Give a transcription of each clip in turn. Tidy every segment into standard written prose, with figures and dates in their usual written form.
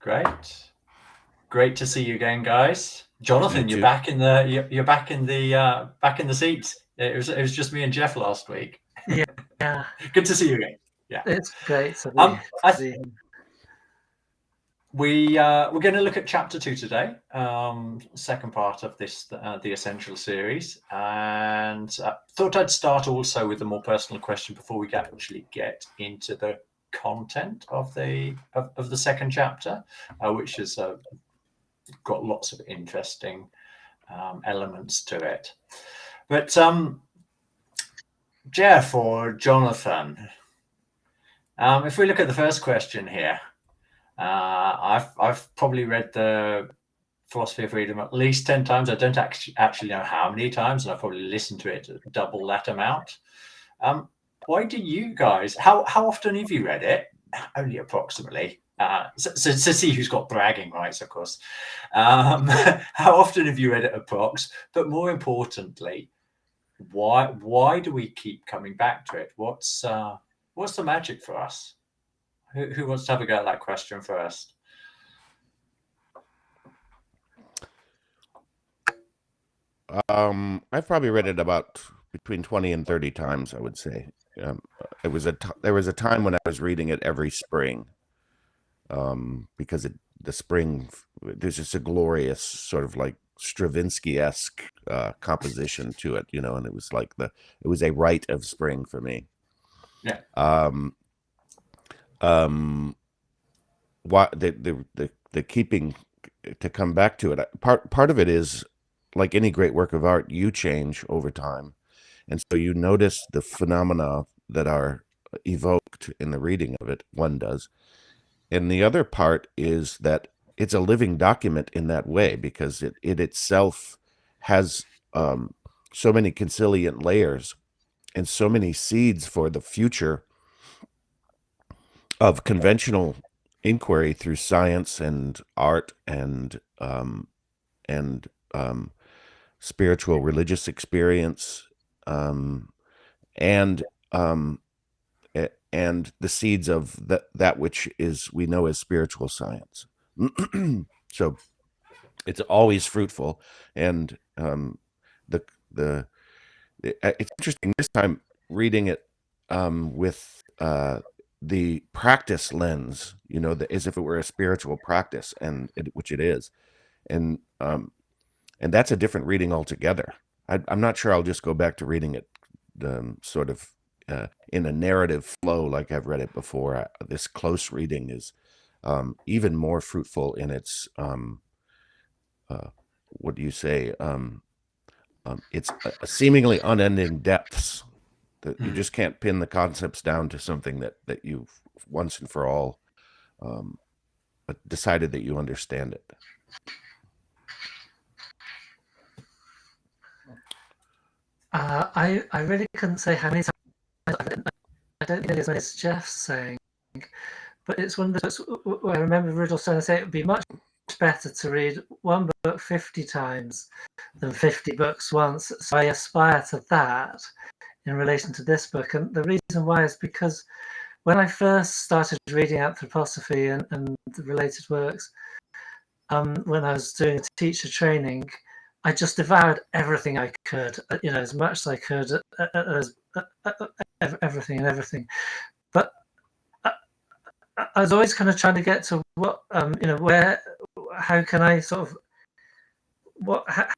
Great to see you again, guys. Jonathan, you're back in the seat. It was just me and Jeff last week. Yeah. Good to see you again. Yeah. It's great to be here. We're going to look at chapter 2 today, second part of this, the Essential series, and thought I'd start also with a more personal question before we actually get into the content of the second chapter, which has got lots of interesting elements to it. But Jeff or Jonathan, if we look at the first question here, I've probably read the Philosophy of Freedom at least 10 times. I don't actually know how many times, and I've probably listened to it double that amount. Why do you guys? How often have you read it? Only approximately. So see who's got bragging rights, of course. How often have you read it, approx? But more importantly, why do we keep coming back to it? What's the magic for us? Who wants to have a go at that question first? I've probably read it about between 20 and 30 times, I would say. There was a time when I was reading it every spring, because the spring, there's just a glorious sort of like Stravinsky-esque composition to it, and it was like it was a rite of spring for me. Yeah. What the keeping to come back to it, part of it is, like any great work of art, you change over time, and so you notice the phenomena that are evoked in the reading of it. One does. And the other part is that it's a living document in that way, because it itself has so many consilient layers and so many seeds for the future of conventional inquiry through science and art and spiritual religious experience, and the seeds of that which we know as spiritual science. So it's always fruitful, and it's interesting this time reading it with the practice lens, as if it were a spiritual practice, which it is, and that's a different reading altogether. I'm not sure I'll just go back to reading it sort of in a narrative flow like I've read it before. This close reading is even more fruitful in its what do you say? It's seemingly unending depths that you just can't pin the concepts down to something that you've once and for all decided that you understand it. I really couldn't say how many times I don't think as many as Jeff's saying, but it's one of those where I remember Rudolf Steiner saying it would be much better to read one book 50 times than 50 books once. So I aspire to that in relation to this book. And the reason why is because when I first started reading anthroposophy and the related works, when I was doing a teacher training, I just devoured everything I could, as much as I could, everything. But I was always kind of trying to get to what, how can I sort of,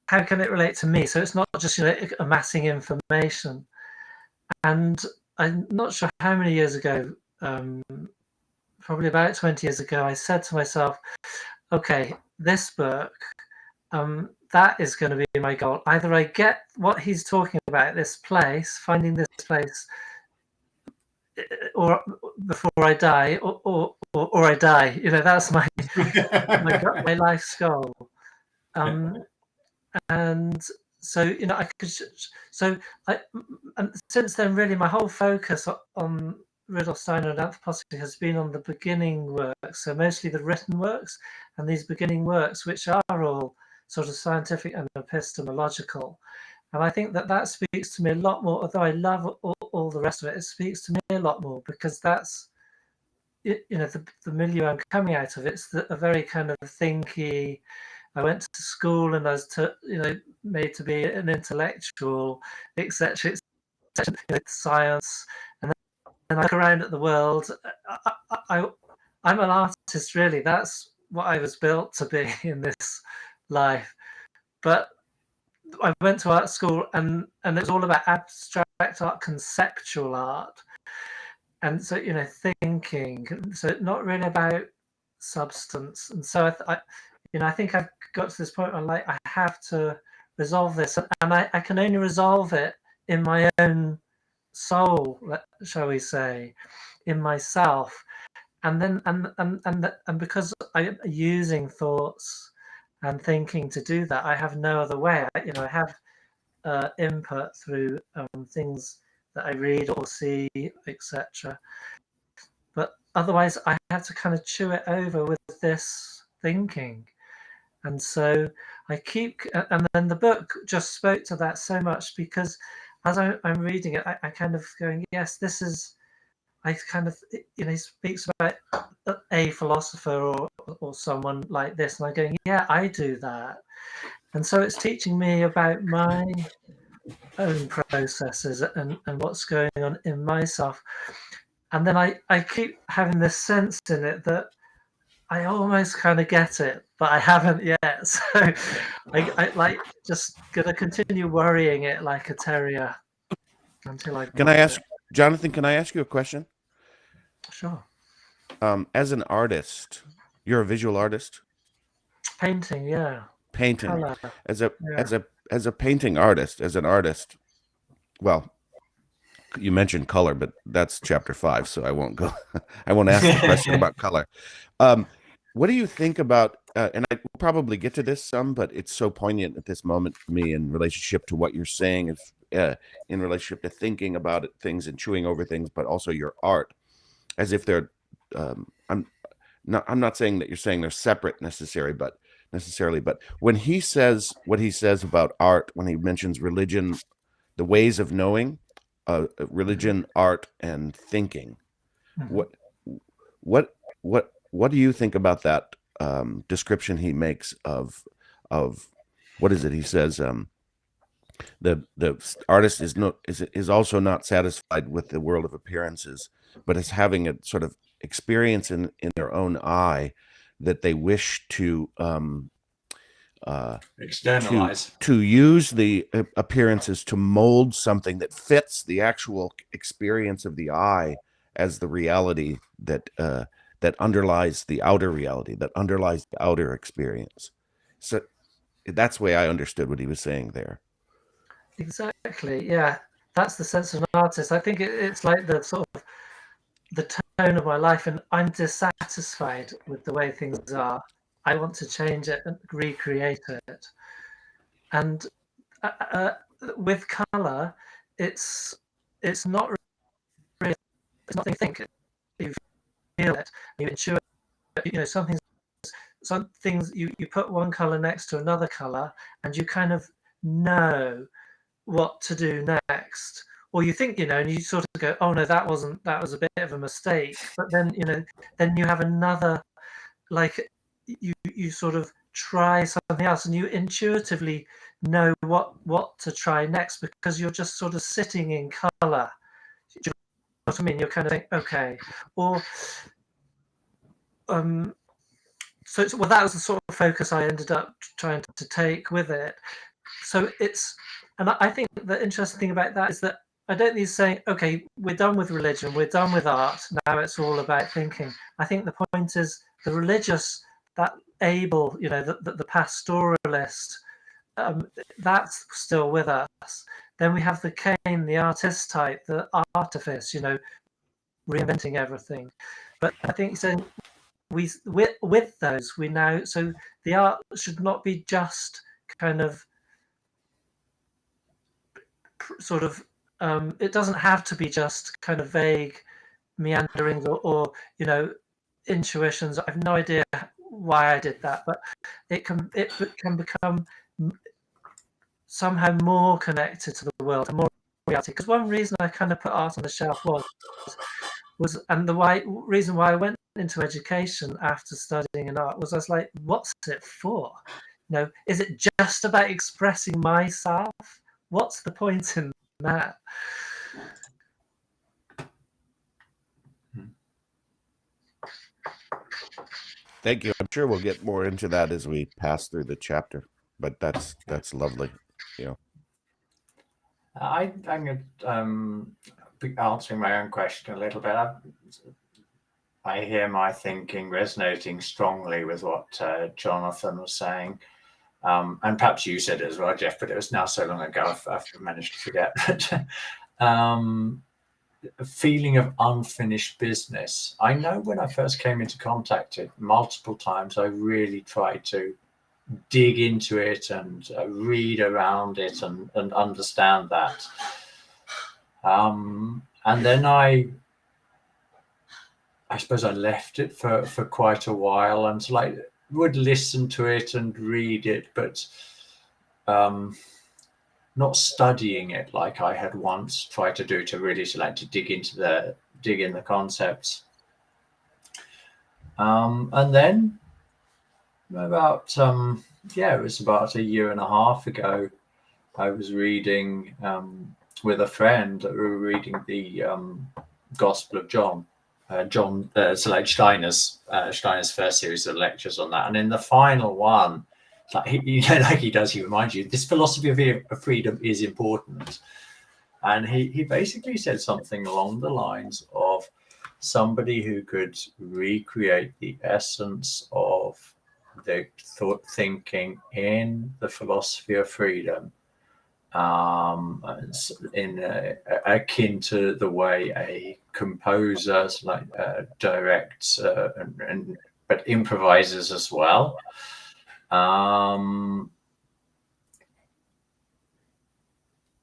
how can it relate to me? So it's not just, amassing information. And I'm not sure how many years ago, probably about 20 years ago, I said to myself, okay, this book, that is going to be my goal. Either I get what he's talking about, this place, finding this place, or before I die, or I die. That's my my life's goal. And so I could. So and since then, really, my whole focus on Rudolf Steiner and anthroposophy has been on the beginning works, so mostly the written works, and these beginning works, which are all sort of scientific and epistemological. And I think that speaks to me a lot more, although I love all the rest of it, it speaks to me a lot more because that's the milieu I'm coming out of, it's a very kind of thinky. I went to school and I was made to be an intellectual, etc. Science, and then I look around at the world. I'm an artist, really. That's what I was built to be in this life. But I went to art school, and it was all about abstract art, conceptual art, and so thinking. So not really about substance. And so I think I've got to this point where I have to resolve this, and I can only resolve it in my own soul, shall we say, in myself, and then and because I'm using thoughts and thinking to do that, I have no other way. I have input through things that I read or see, etc. But otherwise, I have to kind of chew it over with this thinking. And so and then the book just spoke to that so much, because as I'm reading it, I kind of going, yes, this is, I kind of, he speaks about a philosopher or someone like this, and I'm going, yeah, I do that. And so it's teaching me about my own processes and what's going on in myself. And then I keep having this sense in it that I almost kind of get it, but I haven't yet. So I like just gonna continue worrying it like a terrier until I. Can I ask, Jonathan? Can I ask you a question? Sure. As an artist, you're a visual artist. Painting, yeah. Painting. Color. As a painting artist, as an artist. Well, you mentioned color, but that's chapter 5, so I won't go. I won't ask the question about color. What do you think about? And I will probably get to this some, but it's so poignant at this moment for me in relationship to what you're saying, in relationship to thinking about things and chewing over things, but also your art, as if they're. I'm not saying that you're saying they're separate necessarily, but when he says what he says about art, when he mentions religion, the ways of knowing, religion, art, and thinking, what do you think about that description he makes of what is it? He says the artist is also not satisfied with the world of appearances, but is having a sort of experience in their own eye that they wish to externalize, to use the appearances to mold something that fits the actual experience of the eye as the reality that underlies the outer reality, that underlies the outer experience. So that's the way I understood what he was saying there. Exactly. Yeah, that's the sense of an artist. I think it's like the sort of the tone of my life, and I'm dissatisfied with the way things are. I want to change it and recreate it. And with color, it's not really, it's nothing you think. You feel it, you intuit it. Some things you put one color next to another color, and you kind of know what to do next, or you think and you sort of go, oh no, that was a bit of a mistake. But then then you have another, like you sort of try something else, and you intuitively know what to try next, because you're just sort of sitting in color. Do you know what I mean? You're kind of saying, okay, or so well, that was the sort of focus I ended up trying to take with it. So and I think the interesting thing about that is that I don't think he's saying, okay, we're done with religion, we're done with art, now it's all about thinking. I think the point is the religious, that Abel, the pastoralist, that's still with us. Then we have the Cain, the artist type, the artifice, reinventing everything. But I think he's saying with those, we now, so the art should not be just kind of sort of it doesn't have to be just kind of vague meanderings or intuitions. I have no idea why I did that, but it can become somehow more connected to the world and more reality. Because one reason I kind of put art on the shelf and the reason why I went into education after studying in art was I was like, what's it for? Is it just about expressing myself? What's the point in that? Thank you. I'm sure we'll get more into that as we pass through the chapter, but that's lovely. I'm going to be answering my own question a little bit. I hear my thinking resonating strongly with what Jonathan was saying. And perhaps you said it as well, Jeff, but it was now so long ago, I've managed to forget. But a feeling of unfinished business. I know when I first came into contact it multiple times, I really tried to dig into it and read around it and understand that. And then I suppose I left it for quite a while, and so I would listen to it and read it, but not studying it like I had once tried to do, to really to dig in the concepts. And then about it was about a year and a half ago, I was reading with a friend. We were reading the Gospel of John. Steiner's first series of lectures on that, and in the final one, like he does, he reminds you this philosophy of freedom is important, and he basically said something along the lines of somebody who could recreate the essence of the thinking in the philosophy of freedom, akin to the way a composer directs but improvises as well.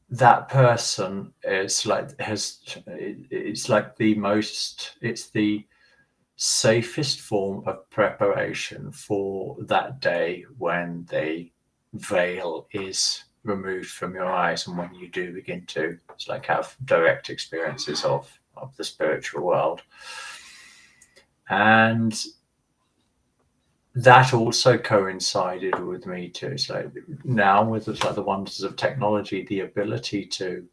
That person is it's the safest form of preparation for that day when the veil is removed from your eyes, and when you do begin to have direct experiences of the spiritual world. And that also coincided with me too. So now with the wonders of technology, the ability to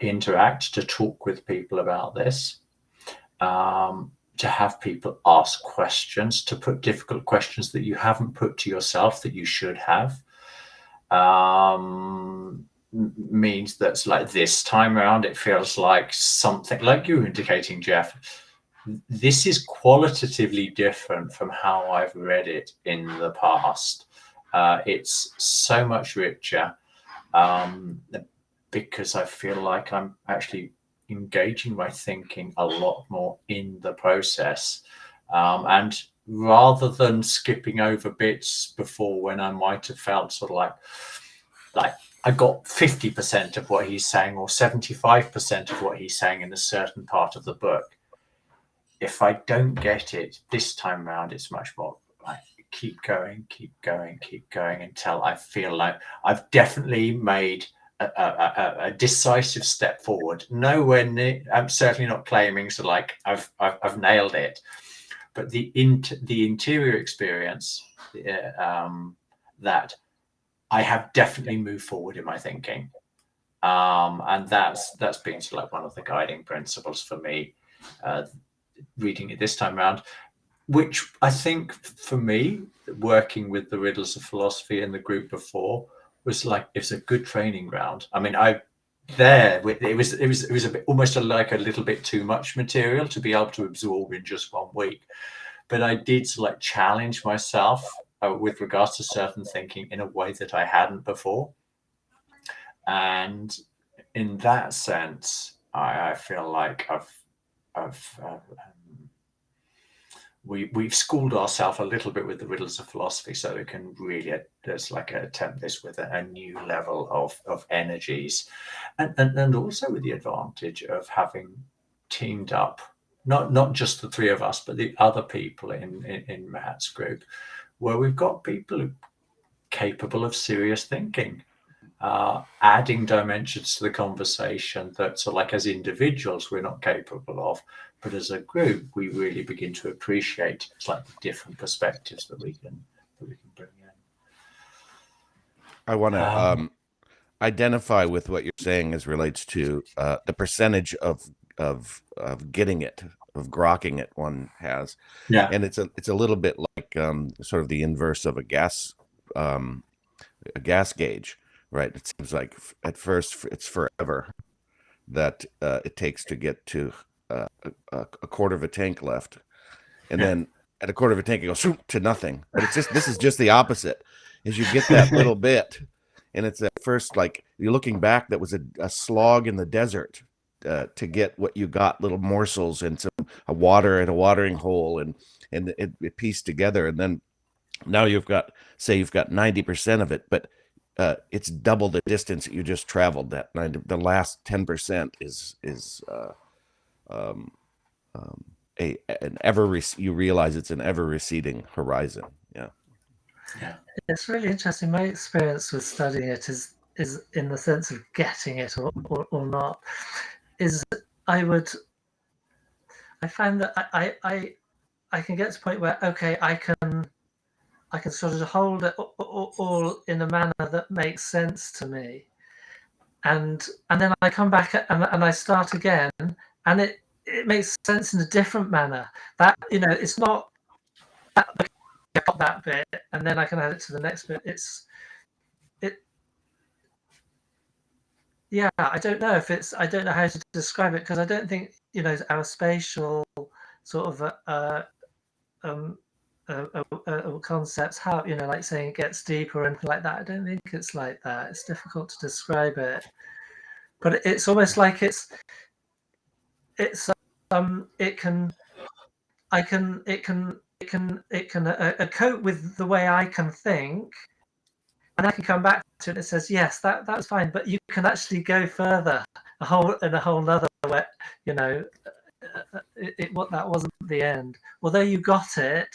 interact, to talk with people about this, to have people ask questions, to put difficult questions that you haven't put to yourself that you should have, means that this time around it feels like something like you were indicating, Jeff. This is qualitatively different from how I've read it in the past. It's so much richer because I feel like I'm actually engaging my thinking a lot more in the process. And rather than skipping over bits before, when I might have felt like I got 50% of what he's saying or 75% of what he's saying in a certain part of the book. If I don't get it this time around, it's much more like keep going until I feel like I've definitely made a decisive step forward. Nowhere near. I'm certainly not claiming I've nailed it, but the interior experience that I have definitely moved forward in my thinking, and that's been one of the guiding principles for me. Reading it this time around, which I think for me, working with the riddles of philosophy in the group before was it's a good training ground. I mean, it was a bit almost like a little bit too much material to be able to absorb in just 1 week, but I did challenge myself with regards to certain thinking in a way that I hadn't before, and in that sense, I feel like we've schooled ourselves a little bit with the riddles of philosophy, so we can really attempt this with a new level of energies, and also with the advantage of having teamed up, not just the three of us, but the other people in Matt's group, where we've got people capable of serious thinking. adding dimensions to the conversation that, so like as individuals, we're not capable of, but as a group, we really begin to appreciate slightly different perspectives that we can bring in. I want to identify with what you're saying as relates to the percentage of getting it, of grokking it one has. Yeah. And it's a little bit like sort of the inverse of a gas gauge, right? It seems like at first it's forever that it takes to get to a quarter of a tank left, and then at a quarter of a tank it goes to nothing. But it's just, this is just the opposite. Is you get that little bit, and it's at first like you're looking back, that was a slog in the desert to get what you got, little morsels and a water and a watering hole, and it pieced together, and then now you've got 90% of it, but it's double the distance that you just traveled. That the last 10% is you realize it's an ever receding horizon. Yeah, it's really interesting. My experience with studying it is in the sense of getting it or not, is I find that I can get to a point where, okay, I can sort of hold it all in a manner that makes sense to me, and then I come back and I start again, and it makes sense in a different manner. That, it's not that, okay, I got that bit, and then I can add it to the next bit. Yeah, I don't know how to describe it, because I don't think our spatial sort of concepts, how like saying it gets deeper and like that. I don't think it's like that. It's difficult to describe it, but it's almost like it can cope with the way I can think, and I can come back to it and it says, yes, that's fine, but you can actually go further, a whole nother way, what that wasn't the end. Although you got it,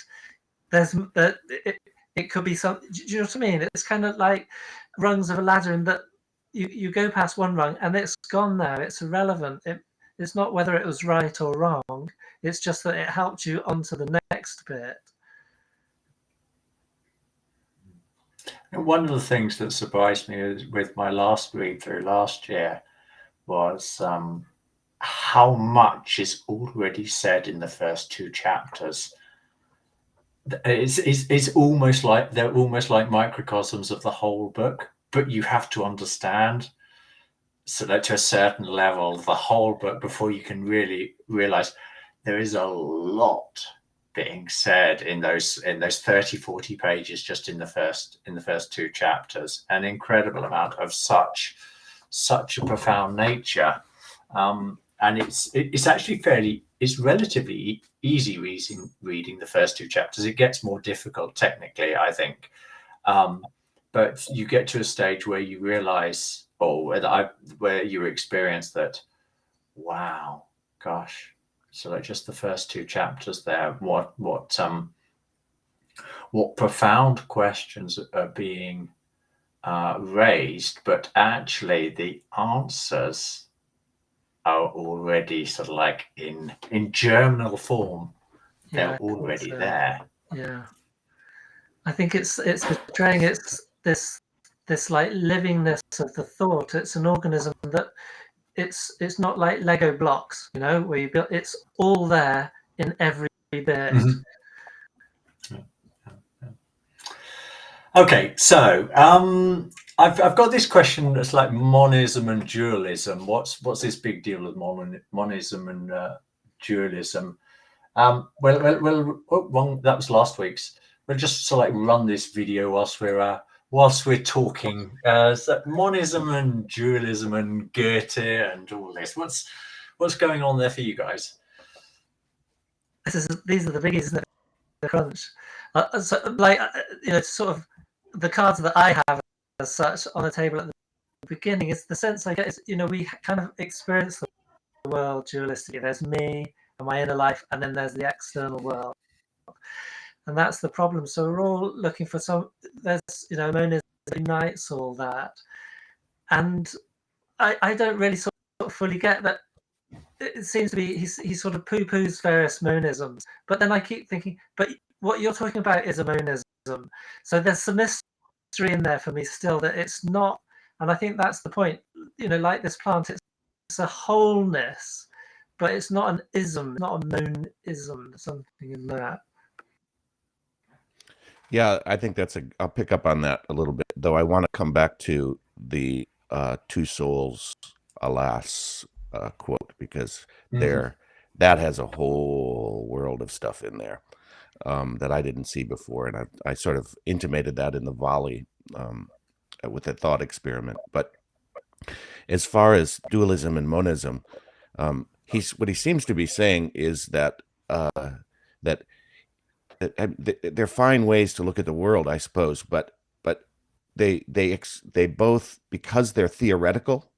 there's it could be some. Do you know what I mean? It's kind of like rungs of a ladder, in that you go past one rung and it's gone now. It's irrelevant. It's not whether it was right or wrong. It's just that it helped you onto the next bit. And one of the things that surprised me with my last read through last year was how much is already said in the first two chapters. It's almost like they're almost like microcosms of the whole book, but you have to understand, so that to a certain level, the whole book before you can really realize there is a lot being said in those 30-40 pages just in the first two chapters. An incredible amount of such a profound nature, and it's actually it's relatively easy reading the first two chapters. It gets more difficult technically, I think, but you get to a stage where you realize, where you experience that, wow, gosh. So like just the first two chapters there, what profound questions are being raised, but actually the answers are already sort of like in germinal form. They're already there. Yeah, I think it's portraying this like livingness of the thought. It's an organism that it's not like Lego blocks, where you build. It's all there in every bit. Mm-hmm. Okay, so I've got this question that's like monism and dualism. What's this big deal with monism and dualism? Well, that was last week's. We'll just sort of like run this video whilst we're talking. So monism and dualism and Goethe and all this. What's going on there for you guys? These are the biggies, isn't it? The crunch. Sort of the cards that I have as such on the table at the beginning is the sense I get is, we kind of experience the world dualistically. There's me and my inner life, and then there's the external world, and that's the problem. So we're all looking for there's monism unites all that, And I don't really sort of fully get that. It seems to be he sort of poo-poos various monisms, but then I keep thinking, but what you're talking about is a monism. So there's some mystery in there for me still, that it's not, and I think that's the point. Like this plant, it's a wholeness, but it's not an ism, not a monism, something in that. Yeah, I think I'll pick up on that a little bit, though I want to come back to the two souls, alas, quote, because that has a whole world of stuff in there that I didn't see before. And I sort of intimated that in the volley with a thought experiment. But as far as dualism and monism, what he seems to be saying is that they're fine ways to look at the world, I suppose, but they both, because they're theoretical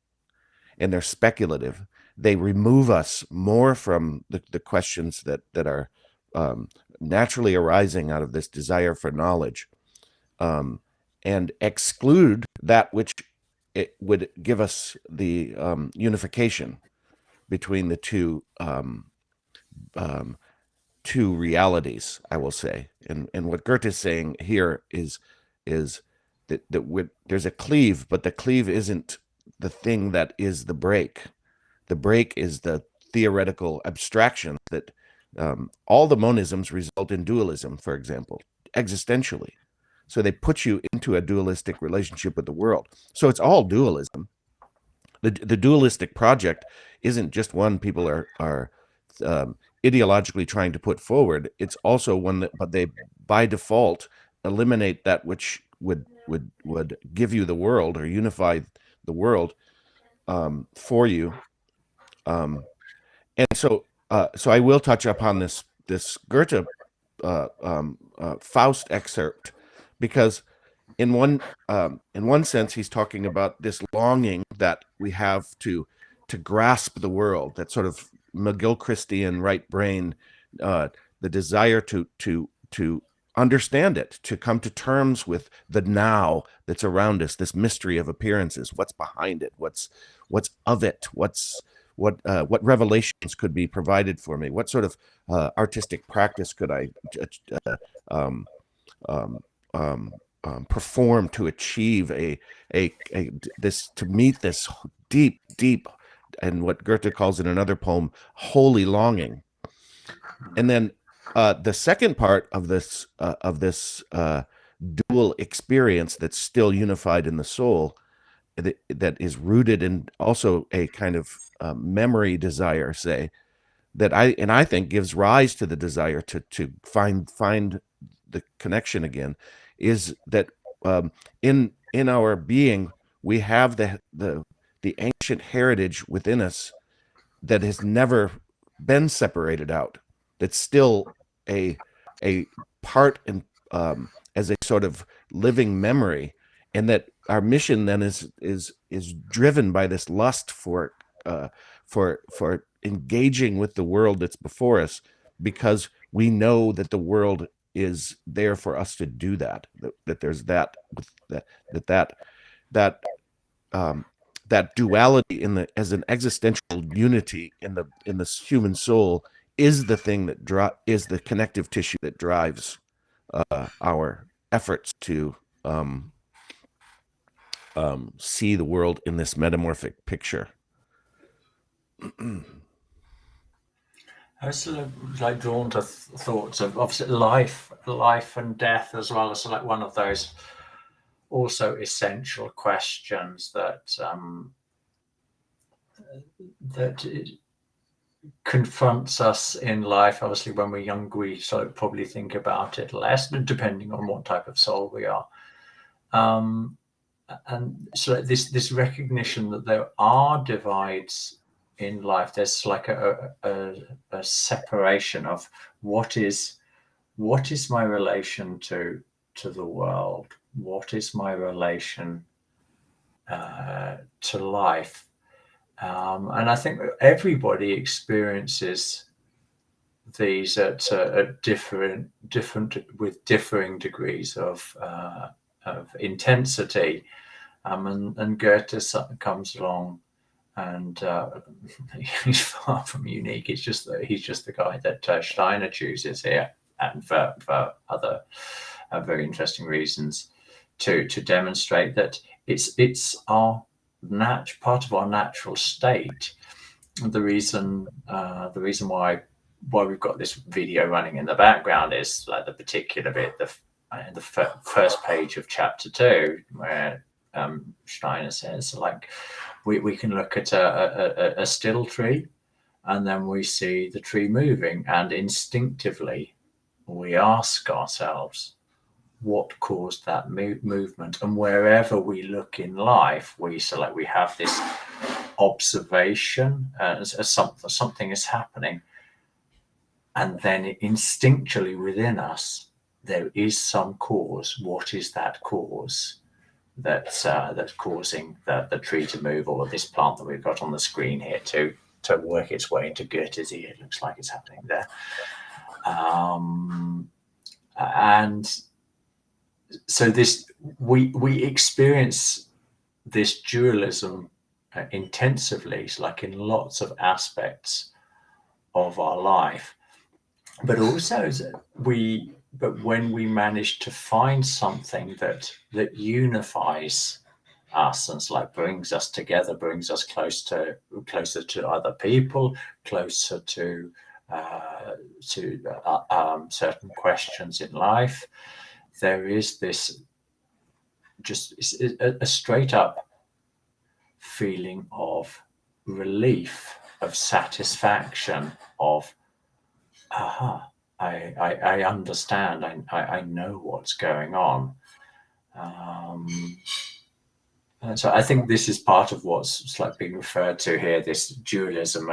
and they're speculative, they remove us more from the questions that are naturally arising out of this desire for knowledge, and exclude that which it would give us the unification between the two realities, I will say. And what Goethe is saying here is that there's a cleave, but the cleave isn't the thing that is the break. The break is the theoretical abstraction that all the monisms result in dualism, for example, existentially. So they put you into a dualistic relationship with the world. So it's all dualism. The dualistic project isn't just one people are ideologically trying to put forward. It's also one that, but they by default eliminate that which would give you the world or unify the world for you. And so I will touch upon this Goethe Faust excerpt, because in one sense he's talking about this longing that we have to grasp the world, that sort of McGill-Christian right brain, the desire to understand it, to come to terms with the now that's around us, this mystery of appearances, what's behind it, what's of it, what revelations could be provided for me, what sort of artistic practice could I perform to achieve to meet this deep, and what Goethe calls in another poem, holy longing. And then the second part of this dual experience that's still unified in the soul, that is rooted in also a kind of memory desire, say, that I think gives rise to the desire to find the connection again, is that in our being we have the ancient heritage within us that has never been separated out. That's still a part in as a sort of living memory, and that our mission then is driven by this lust for engaging with the world that's before us, because we know that the world is there for us to do that. That there's that duality as an existential unity in the human soul is the thing that is the connective tissue that drives our efforts to see the world in this metamorphic picture. I was sort of like drawn to thoughts of obviously life and death, as well as like one of those also essential questions that it confronts us in life. Obviously, when we're young, we sort of probably think about it less, depending on what type of soul we are. And so this recognition that there are divides in life. There's like a separation of what is my relation to the world, what is my relation to life, and I think everybody experiences these at different with differing degrees of intensity. And Goethe comes along, and he's far from unique. It's just that he's just the guy that Steiner chooses here, and for other very interesting reasons, to demonstrate that it's our part of our natural state. The reason why we've got this video running in the background is like the particular bit, the first page of chapter 2, where Steiner says, like, we can look at a still tree, and then we see the tree moving, and instinctively we ask ourselves, what caused that movement? And wherever we look in life, we have this observation as something is happening, and then instinctually within us there is some cause. What is that cause that's causing the tree to move, or this plant that we've got on the screen here to work its way into Goethe's ear? It looks like it's happening there. And so this we experience this dualism intensively, like in lots of aspects of our life, but also when we manage to find something that unifies us, and like brings us together, brings us closer to other people, closer to certain questions in life, there is this just a straight up feeling of relief, of satisfaction, of I understand, I know what's going on. And so I think this is part of what's like being referred to here, this dualism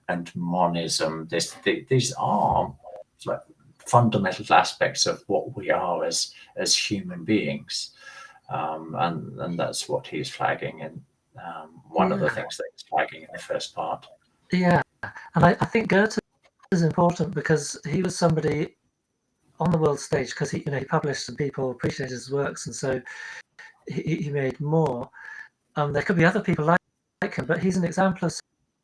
and monism. These are like fundamental aspects of what we are as human beings, and that's what he's flagging, and one of the things that he's flagging in the first part. Yeah, and I think Goethe is important because he was somebody on the world stage, because he published and people appreciated his works, and so he made more. There could be other people like him, but he's an example of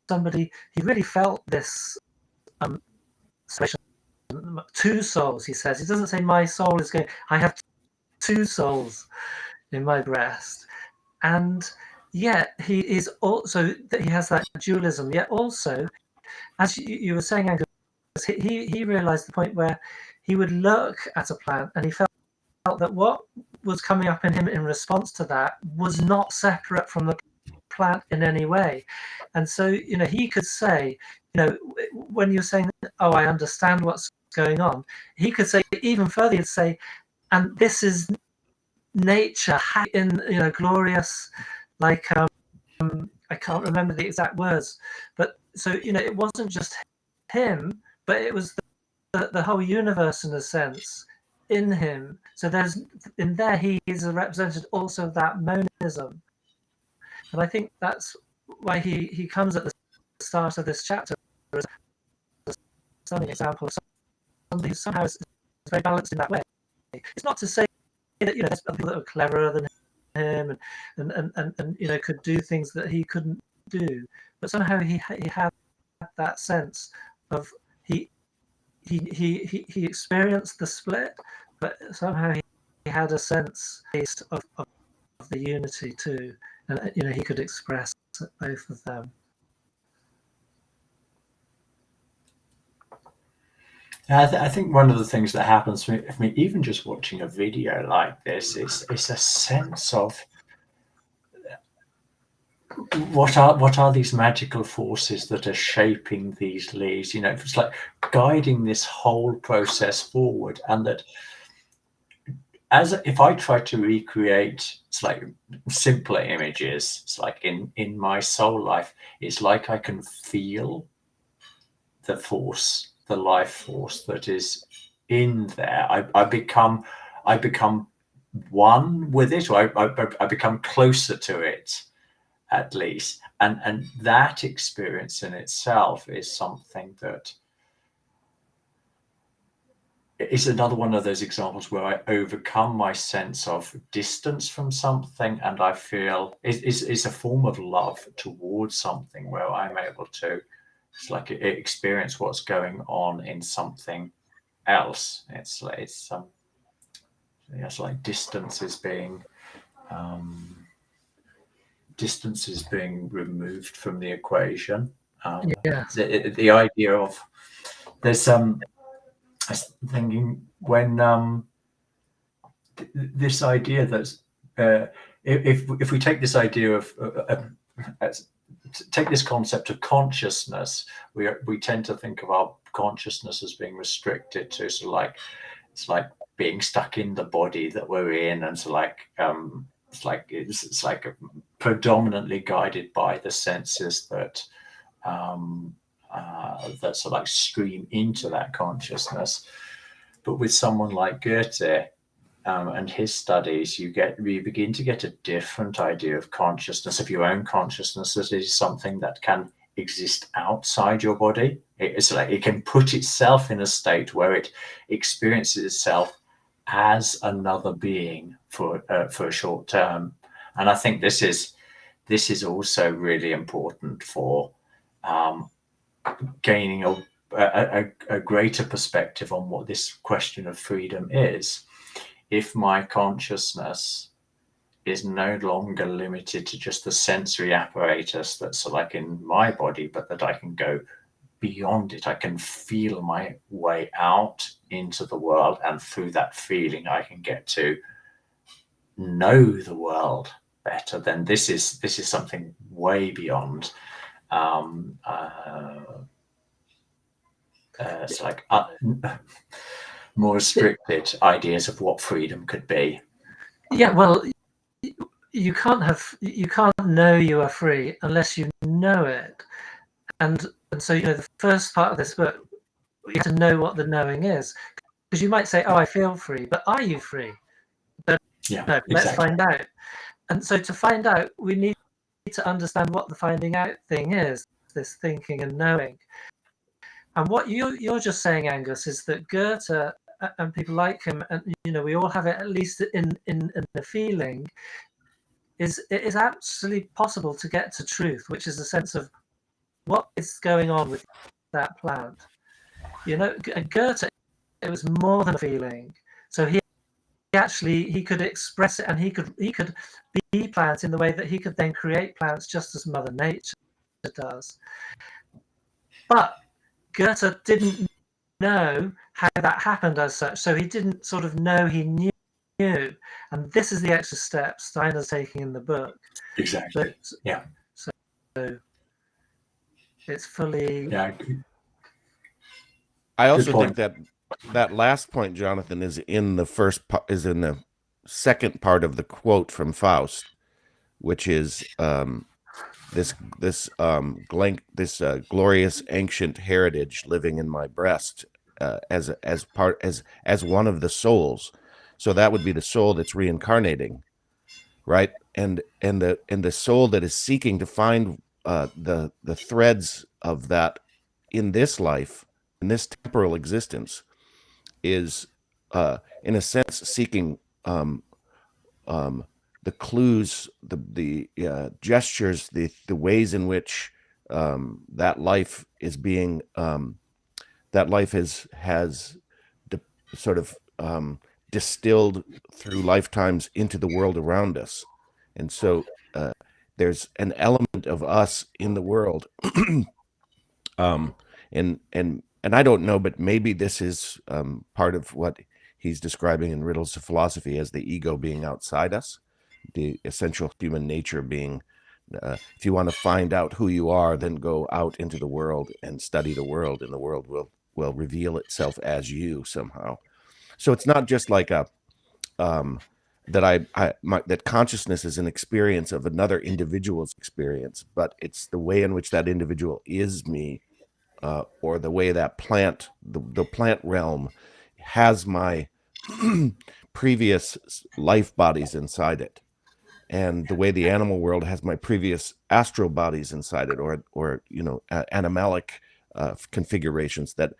somebody. He really felt this separation. Two souls, he says. He doesn't say my soul is going. I have two souls in my breast, and yet he is also that he has that dualism. Yet also, as you were saying, Angus, he realized the point where he would look at a plant and he felt that what was coming up in him in response to that was not separate from the plant in any way. And so he could say, when you're saying, oh, I understand what's going on, he could say even further, he'd say, and this is nature in glorious, like I can't remember the exact words, but so it wasn't just him, but it was the whole universe in a sense in him. So there's in there he is represented also that monism, and I think that's why he comes at the start of this chapter as a stunning example of somebody who somehow is very balanced in that way. It's not to say that there's other people that are cleverer than him and could do things that he couldn't do, but somehow he had that sense of he experienced the split, but somehow he had a sense of the unity too, and he could express both of them. I think one of the things that happens for me, even just watching a video like this, is a sense of what are these magical forces that are shaping these leaves. It's like guiding this whole process forward, and that if I try to recreate, it's like simpler images, it's like in my soul life, it's like I can feel the force, the life force that is in there. I become one with it, or I become closer to it, at least. And that experience in itself is something that is another one of those examples where I overcome my sense of distance from something, and I feel it's a form of love towards something where I'm able to, it's like experience what's going on in something else. It's like distance is being removed from the equation. Yes. The idea of there's I was thinking when this idea that if we take this idea of take this concept of consciousness, we tend to think of our consciousness as being restricted to sort of like, it's like being stuck in the body that we're in, and so like it's like predominantly guided by the senses that that sort of like stream into that consciousness. But with someone like Goethe and his studies, you begin to get a different idea of consciousness, of your own consciousness, that is something that can exist outside your body. It's like it can put itself in a state where it experiences itself as another being for a short term. And I think this is also really important for gaining a greater perspective on what this question of freedom is. If my consciousness is no longer limited to just the sensory apparatus that's like in my body, but that I can go beyond it, I can feel my way out into the world, and through that feeling I can get to know the world better, then this is something way beyond it's like more restricted ideas of what freedom could be. Yeah, well, you can't know you are free unless you know it, and so the first part of this book, you have to know what the knowing is, because you might say, "Oh, I feel free," but are you free? But yeah, no, exactly. Let's find out. And so to find out, we need to understand what the finding out thing is, this thinking and knowing. And what you're just saying, Angus, is that Goethe and people like him, and we all have it, at least in the feeling, it is absolutely possible to get to truth, which is a sense of what is going on with that plant. Goethe, it was more than a feeling. So he could express it, and he could be plants in the way that he could then create plants just as Mother Nature does. But Goethe didn't know how that happened as such, so he didn't sort of know he knew. And this is the extra step Steiner's taking in the book. Exactly. Yeah. So it's fully. Yeah. I also think that last point, Jonathan, is in the second part of the quote from Faust, which is this glorious ancient heritage living in my breast as one of the souls. So that would be the soul that's reincarnating, right? And the soul that is seeking to find the threads of that in this life, in this temporal existence, is in a sense seeking the clues, the gestures, the ways in which that life is being that life has sort of distilled through lifetimes into the world around us. And so there's an element of us in the world, and I don't know, but maybe this is part of what he's describing in Riddles of Philosophy as the ego being outside us, the essential human nature being, if you want to find out who you are, then go out into the world and study the world, and the world will reveal itself as you somehow. So it's not just like that consciousness is an experience of another individual's experience, but it's the way in which that individual is me, or the way that plant, the plant realm, has my previous life bodies inside it, and the way the animal world has my previous astral bodies inside it, or animalic configurations, that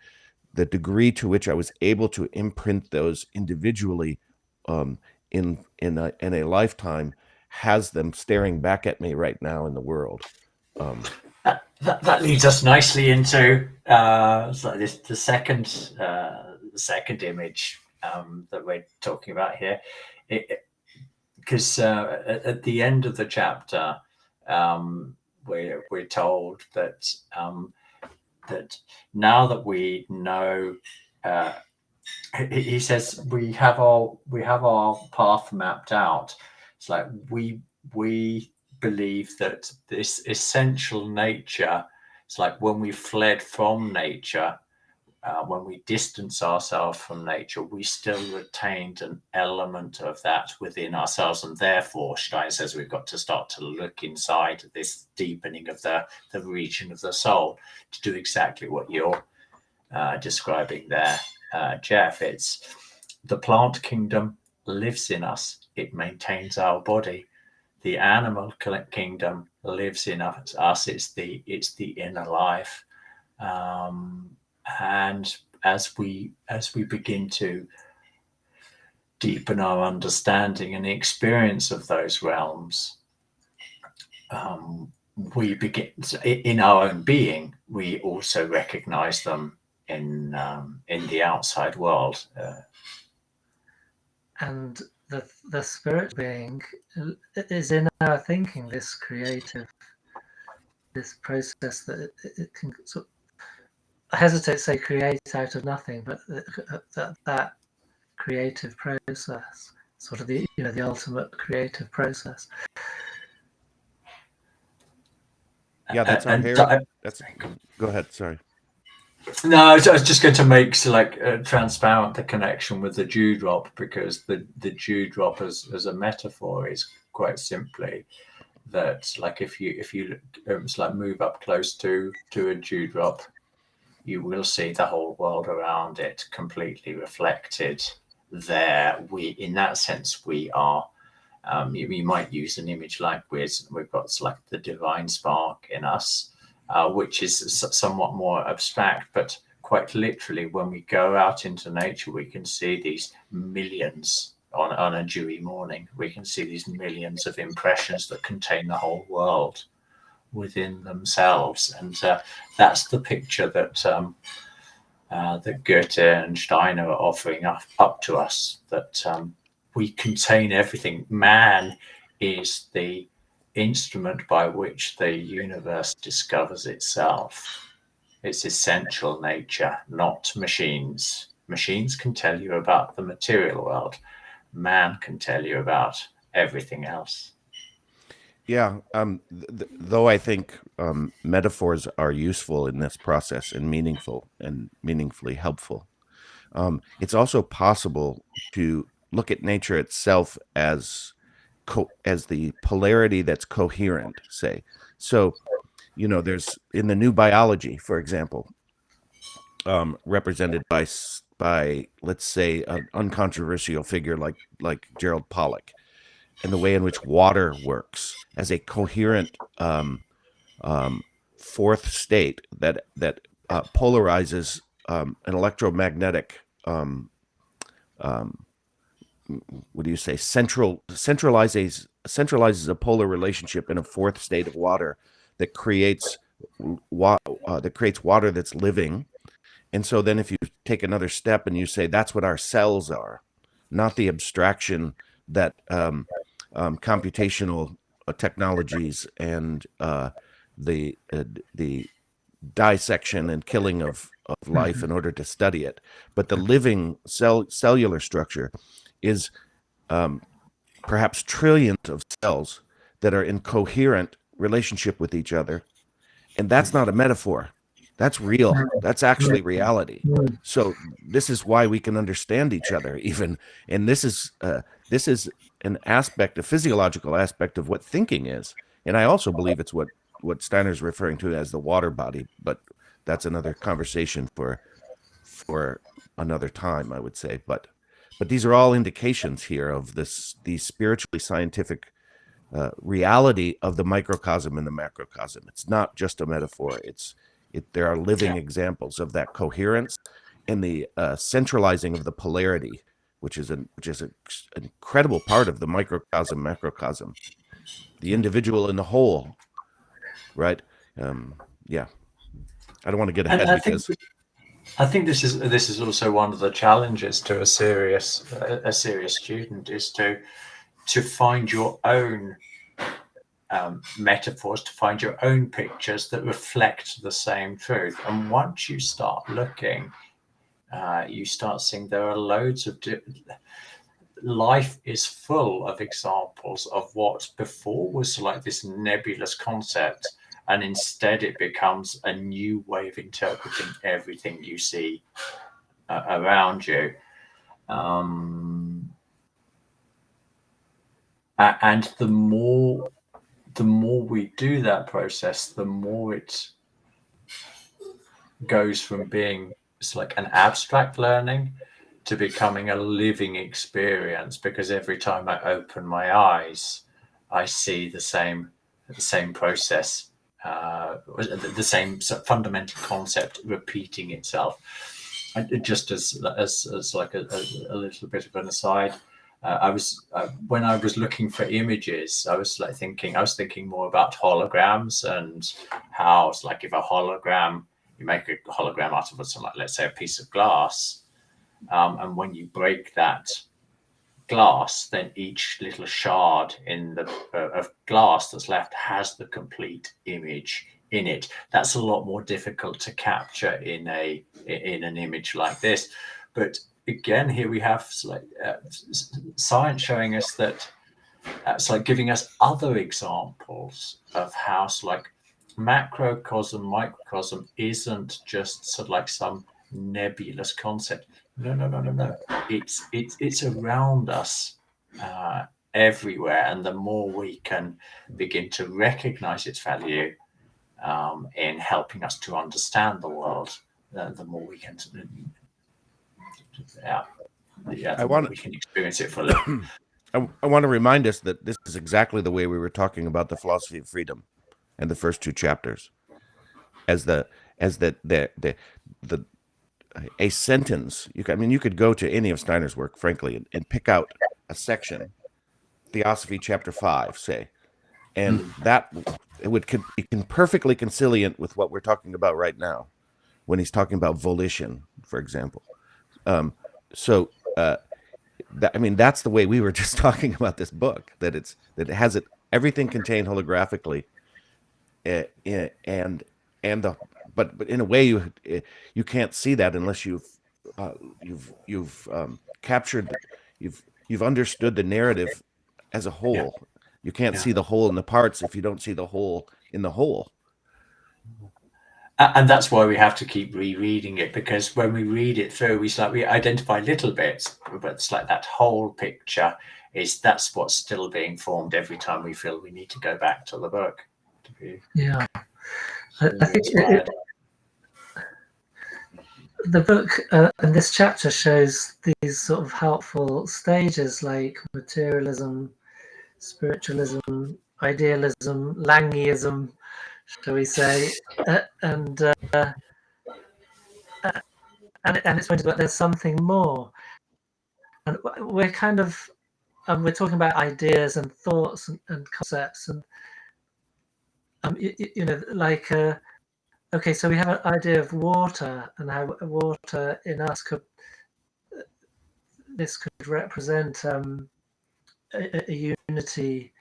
the degree to which I was able to imprint those individually in a lifetime has them staring back at me right now in the world. That leads us nicely into the second image that we're talking about here, because at the end of the chapter, we're told that that now that we know, he says we have our path mapped out. It's like we believe that this essential nature, it's like when we fled from nature, when we distance ourselves from nature, we still retained an element of that within ourselves. And therefore, Stein says we've got to start to look inside this deepening of the region of the soul to do exactly what you're describing there, Jeff. It's the plant kingdom lives in us. It maintains our body. The animal kingdom lives in us. It's the inner life. And as we begin to deepen our understanding and experience of those realms, we begin in our own being. We also recognize them in the outside world. And the spirit being is in our thinking, this creative, this process that it can sort of, I hesitate to say create out of nothing, but that creative process, sort of the ultimate creative process. Yeah, that's our go ahead. Sorry. No, I was just going to make transparent the connection with the dewdrop, because the dewdrop as a metaphor is quite simply that, like, if you move up close to a dewdrop, you will see the whole world around it completely reflected there. In that sense, we are. You might use an image like we've got like the divine spark in us, which is somewhat more abstract, but quite literally, when we go out into nature, we can see these millions on a dewy morning. We can see these millions of impressions that contain the whole world within themselves, and that's the picture that Goethe and Steiner are offering up to us. That we contain everything. Man is the instrument by which the universe discovers itself. Its essential nature, not machines. Machines can tell you about the material world. Man can tell you about everything else. Yeah, though I think metaphors are useful in this process and meaningful and meaningfully helpful. It's also possible to look at nature itself as the polarity that's coherent, say. So, there's in the new biology, for example, represented by let's say an uncontroversial figure like Gerald Pollack, and the way in which water works as a coherent fourth state that polarizes an electromagnetic what do you say, centralizes a polar relationship in a fourth state of water that creates water that's living. And so then if you take another step and you say that's what our cells are, not the abstraction that computational technologies and the dissection and killing of life in order to study it, but the living cellular structure is perhaps trillions of cells that are in coherent relationship with each other. And that's not a metaphor. That's real. That's actually reality. So this is why we can understand each other even. And this is an aspect, a physiological aspect of what thinking is. And I also believe it's what Steiner's referring to as the water body, but that's another conversation for another time, I would say. But these are all indications here of the spiritually scientific reality of the microcosm and the macrocosm. It's not just a metaphor. There are living examples of that coherence centralizing of the polarity, which is an incredible part of the microcosm macrocosm, the individual in the whole, right? Yeah, I don't want to get ahead And because I think this is also one of the challenges to a serious student, is to find your own metaphors, to find your own pictures that reflect the same truth. And once you start looking, you start seeing there are loads of life is full of examples of what before was like this nebulous concept, and instead it becomes a new way of interpreting everything you see around you. And the more we do that process, the more it goes from being like an abstract learning to becoming a living experience, because every time I open my eyes, I see the same process, the same fundamental concept repeating itself. And just as like a little bit of an aside, I was when I was looking for images, I was thinking more about holograms, and how it's like, if a hologram, you make a hologram out of something like, let's say, a piece of glass, and when you break that glass, then each little shard in the of glass that's left has the complete image in it. That's a lot more difficult to capture in an image like this. But again, here we have science showing us that it's like giving us other examples of how macrocosm, microcosm isn't just sort of like some nebulous concept. No. It's around us everywhere, and the more we can begin to recognize its value in helping us to understand the world, the more we can, we can experience it fully. I want to remind us that this is exactly the way we were talking about the philosophy of freedom in the first two chapters, as a sentence. You could go to any of Steiner's work, frankly, and pick out a section, Theosophy chapter 5, say, and that it can perfectly conciliant with what we're talking about right now, when he's talking about volition, for example. That's the way we were just talking about this book, that it has everything contained holographically, but in a way you can't see that unless you've captured, you've understood the narrative as a whole. You can't see the whole in the parts if you don't see the whole in the whole. And that's why we have to keep rereading it, because when we read it through, we identify little bits, but it's like that whole picture that's what's still being formed every time we feel we need to go back to the book. I think the book and this chapter shows these sort of helpful stages, like materialism, spiritualism, idealism, Langeism, shall we say, and it's pointed out there's something more, and we're kind of we're talking about ideas and thoughts and concepts, and okay, so we have an idea of water, and how water in us could represent a unity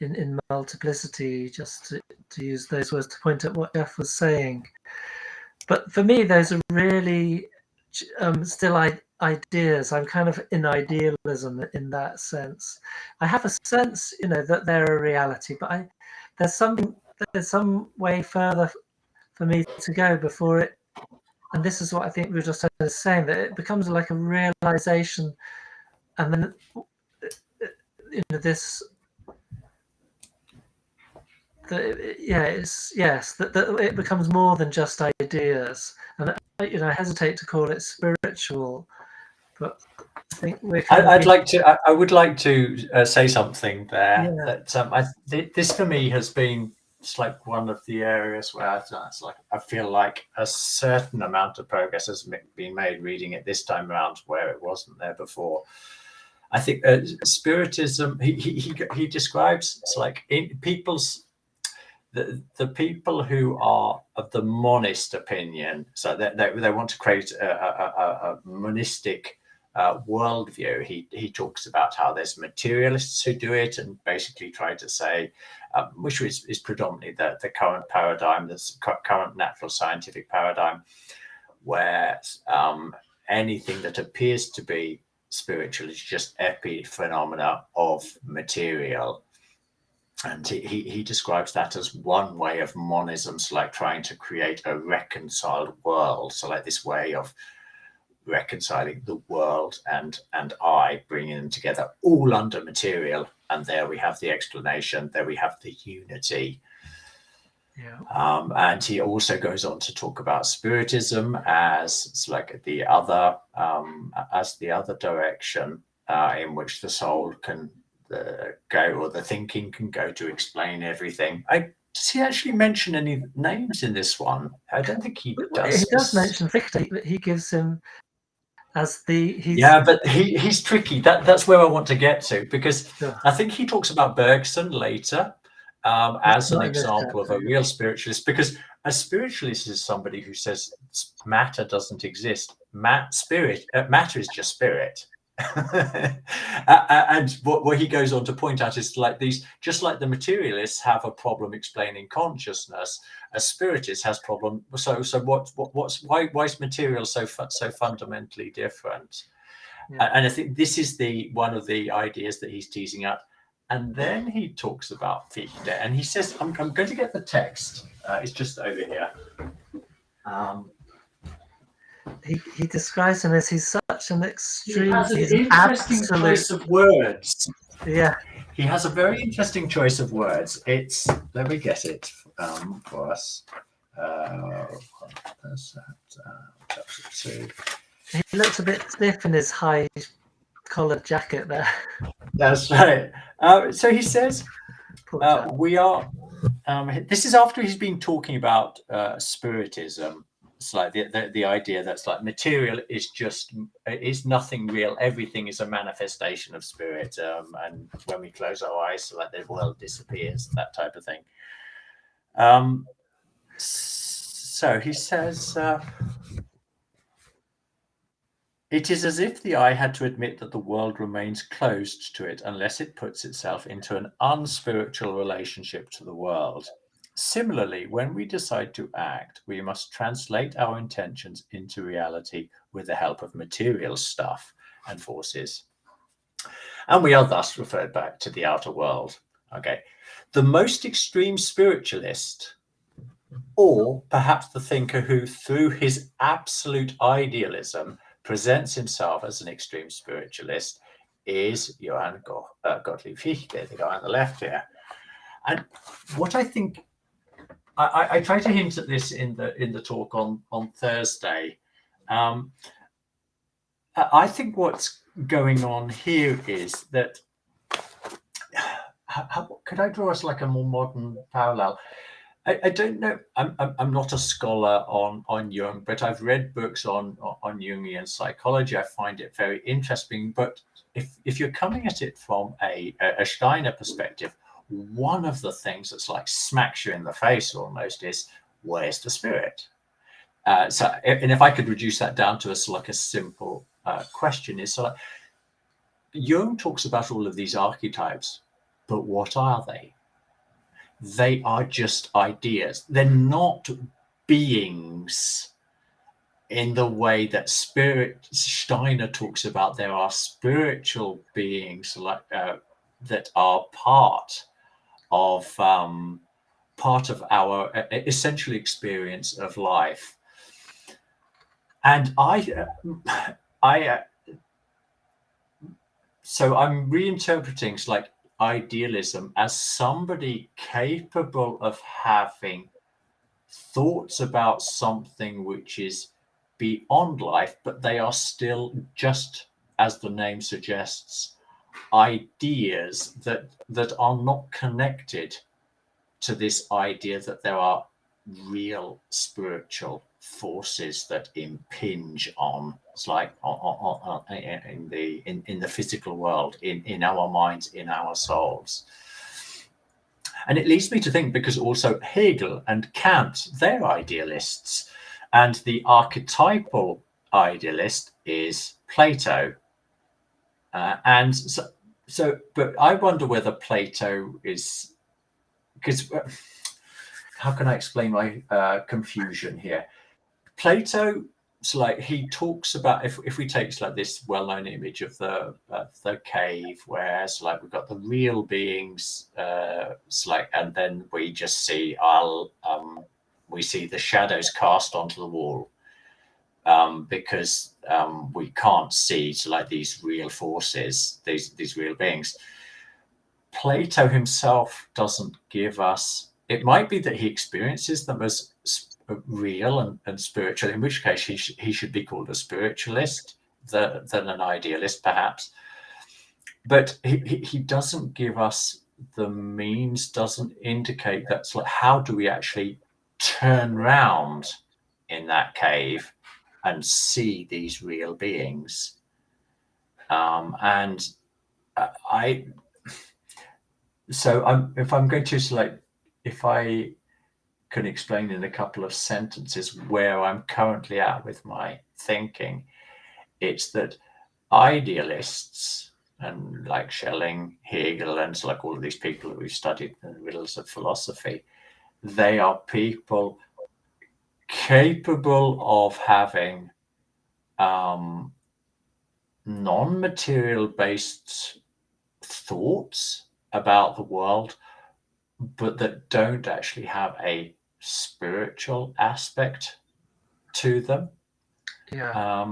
in multiplicity, just to use those words to point at what Jeff was saying. But for me, those are really still ideas. I'm kind of in idealism in that sense. I have a sense, that they're a reality, but there's some way further for me to go before it. And this is what I think Rudolf is saying, that it becomes like a realization, and then this. That it becomes more than just ideas, and I hesitate to call it spiritual, but I think I would like to say something there. That this for me has been it's like one of the areas where it's like I feel like a certain amount of progress has been made reading it this time around where it wasn't there before. I think Spiritism, he describes, it's like in people's, the people who are of the monist opinion, so they want to create a monistic worldview. He talks about how there's materialists who do it and basically try to say, which is predominantly the current paradigm, this current natural scientific paradigm, where anything that appears to be spiritual is just epiphenomena of material. And he describes that as one way of monism, so like trying to create a reconciled world. So like this way of reconciling the world and I, bringing them together all under material. And there we have the explanation, there we have the unity. Yeah. And he also goes on to talk about Spiritism as it's like the other direction in which the soul can go, or the thinking can go to explain everything. Does he actually mention any names in this one? I don't think he does. He does mention Fichte, but he gives him as the yeah, but he's tricky. That's where I want to get to, because I think he talks about Bergson later as an example of a real spiritualist, because a spiritualist is somebody who says matter doesn't exist. Matter is just spirit. And what he goes on to point out is like these, just like the materialists have a problem explaining consciousness, a spiritist has problem. So why is material so fundamentally different? Yeah. And I think this is one of the ideas that he's teasing out. And then he talks about Fichte, and he says, I'm going to get the text. It's just over here. He describes him as he's such an extreme. He has an interesting choice of words. Yeah. He has a very interesting choice of words. It's, let me get it for us. He looks a bit stiff in his high collared jacket there. That's right. So he says, we are, this is after he's been talking about Spiritism. It's like the idea that's like material is nothing real. Everything is a manifestation of spirit. And when we close our eyes, so like the world disappears, that type of thing. So he says, it is as if the eye had to admit that the world remains closed to it unless it puts itself into an unspiritual relationship to the world. Similarly, when we decide to act, we must translate our intentions into reality with the help of material stuff and forces. And we are thus referred back to the outer world. Okay. The most extreme spiritualist, or perhaps the thinker who, through his absolute idealism, presents himself as an extreme spiritualist, is Johann Gottlieb Fichte, the guy on the left here. And what I think, I try to hint at this in the talk on Thursday. I think what's going on here is that, could I draw us like a more modern parallel? I don't know. I'm not a scholar on Jung, but I've read books on Jungian psychology. I find it very interesting. But if you're coming at it from a Steiner perspective, one of the things that's like smacks you in the face almost is, where's the spirit? And if I could reduce that down to a simple question, is so like, Jung talks about all of these archetypes, but what are they? They are just ideas. They're not beings in the way that Steiner talks about. There are spiritual beings like that are part of our essential experience of life. And so I'm reinterpreting like idealism as somebody capable of having thoughts about something which is beyond life, but they are still, just as the name suggests, ideas that are not connected to this idea that there are real spiritual forces that impinge on, it's like in the physical world, in our minds, in our souls. And it leads me to think, because also Hegel and Kant, they're idealists, and the archetypal idealist is Plato. And so, but I wonder whether Plato is, because how can I explain my confusion here? Plato, so like he talks about, if we take like this well-known image of the cave, where it's like we've got the real beings, it's like, and then we just see we see the shadows cast onto the wall, because we can't see like these real forces, these real beings. Plato himself doesn't give us. It might be that he experiences them as real and spiritual, in which case he should be called a spiritualist than an idealist, perhaps. But he doesn't give us the means, doesn't indicate that's like, how do we actually turn round in that cave and see these real beings? If I'm going to select, if I can explain in a couple of sentences where I'm currently at with my thinking, it's that idealists, and like Schelling, Hegel, and like all of these people that we've studied in the riddles of philosophy, they are people capable of having non-material based thoughts about the world, but that don't actually have a spiritual aspect to them. Yeah.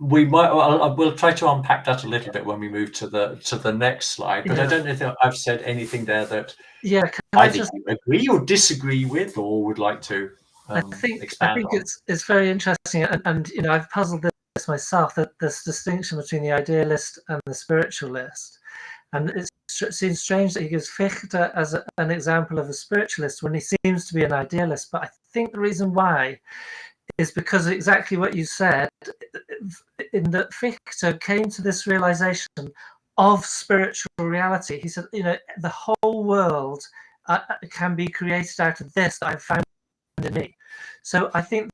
We'll try to unpack that a little bit when we move to the next slide. But I don't know if I've said anything there that either you agree or disagree with, or would like to expand on. It's very interesting, and you know, I've puzzled this myself, that this distinction between the idealist and the spiritualist. And it seems strange that he gives Fichte as an example of a spiritualist when he seems to be an idealist. But I think the reason why is because exactly what you said, in that Fichte came to this realization of spiritual reality. He said, you know, the whole world can be created out of this that I've found in me. So I think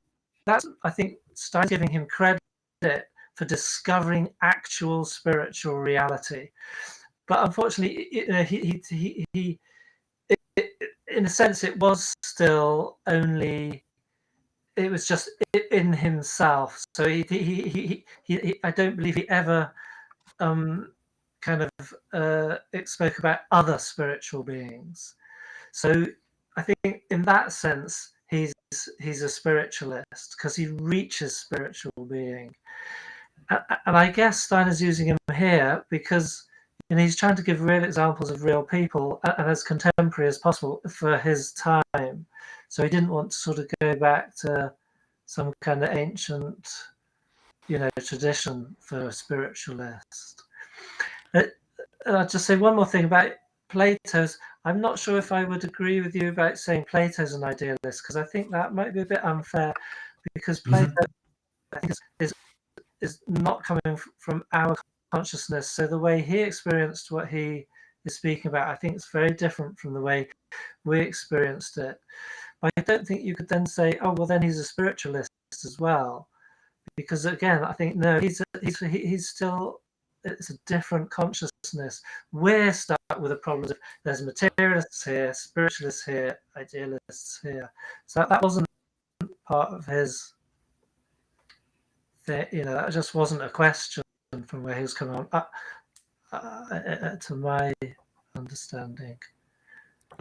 Stein's giving him credit for discovering actual spiritual reality. But unfortunately, he in a sense, it was still only, it was just in himself. So I don't believe he ever spoke about other spiritual beings. So I think in that sense, he's a spiritualist because he reaches spiritual being. And I guess Stein is using him here because, you know, he's trying to give real examples of real people and as contemporary as possible for his time. So he didn't want to sort of go back to some kind of ancient, you know, tradition for a spiritualist. I'll just say one more thing about Plato's. I'm not sure if I would agree with you about saying Plato's an idealist, because I think that might be a bit unfair, because Plato, I think, is not coming from our consciousness. So the way he experienced what he is speaking about, I think it's very different from the way we experienced it. But I don't think you could then say, oh, well, then he's a spiritualist as well. Because again, I think, no, he's still, it's a different consciousness. We're stuck with the problems of there's materialists here, spiritualists here, idealists here. So that wasn't part of his, you know, that just wasn't a question from where he was coming on, to my understanding.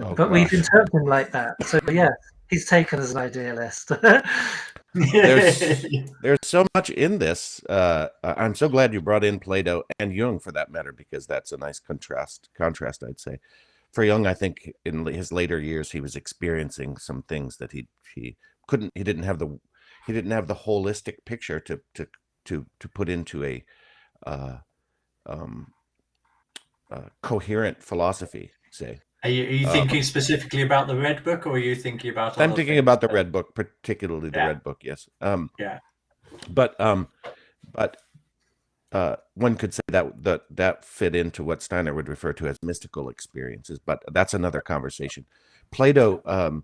Oh, but gosh. We've interpreted him like that. So yeah, he's taken as an idealist. There's so much in this. I'm so glad you brought in Plato and Jung, for that matter, because that's a nice contrast, I'd say. For Jung, I think in his later years he was experiencing some things that he didn't have the holistic picture to put into a coherent philosophy, say. Are you thinking specifically about the Red Book, or are you thinking about I'm other thinking things? about the Red Book, particularly the Yeah. Red Book. Yes. Yeah. But one could say that fit into what Steiner would refer to as mystical experiences, but that's another conversation. Plato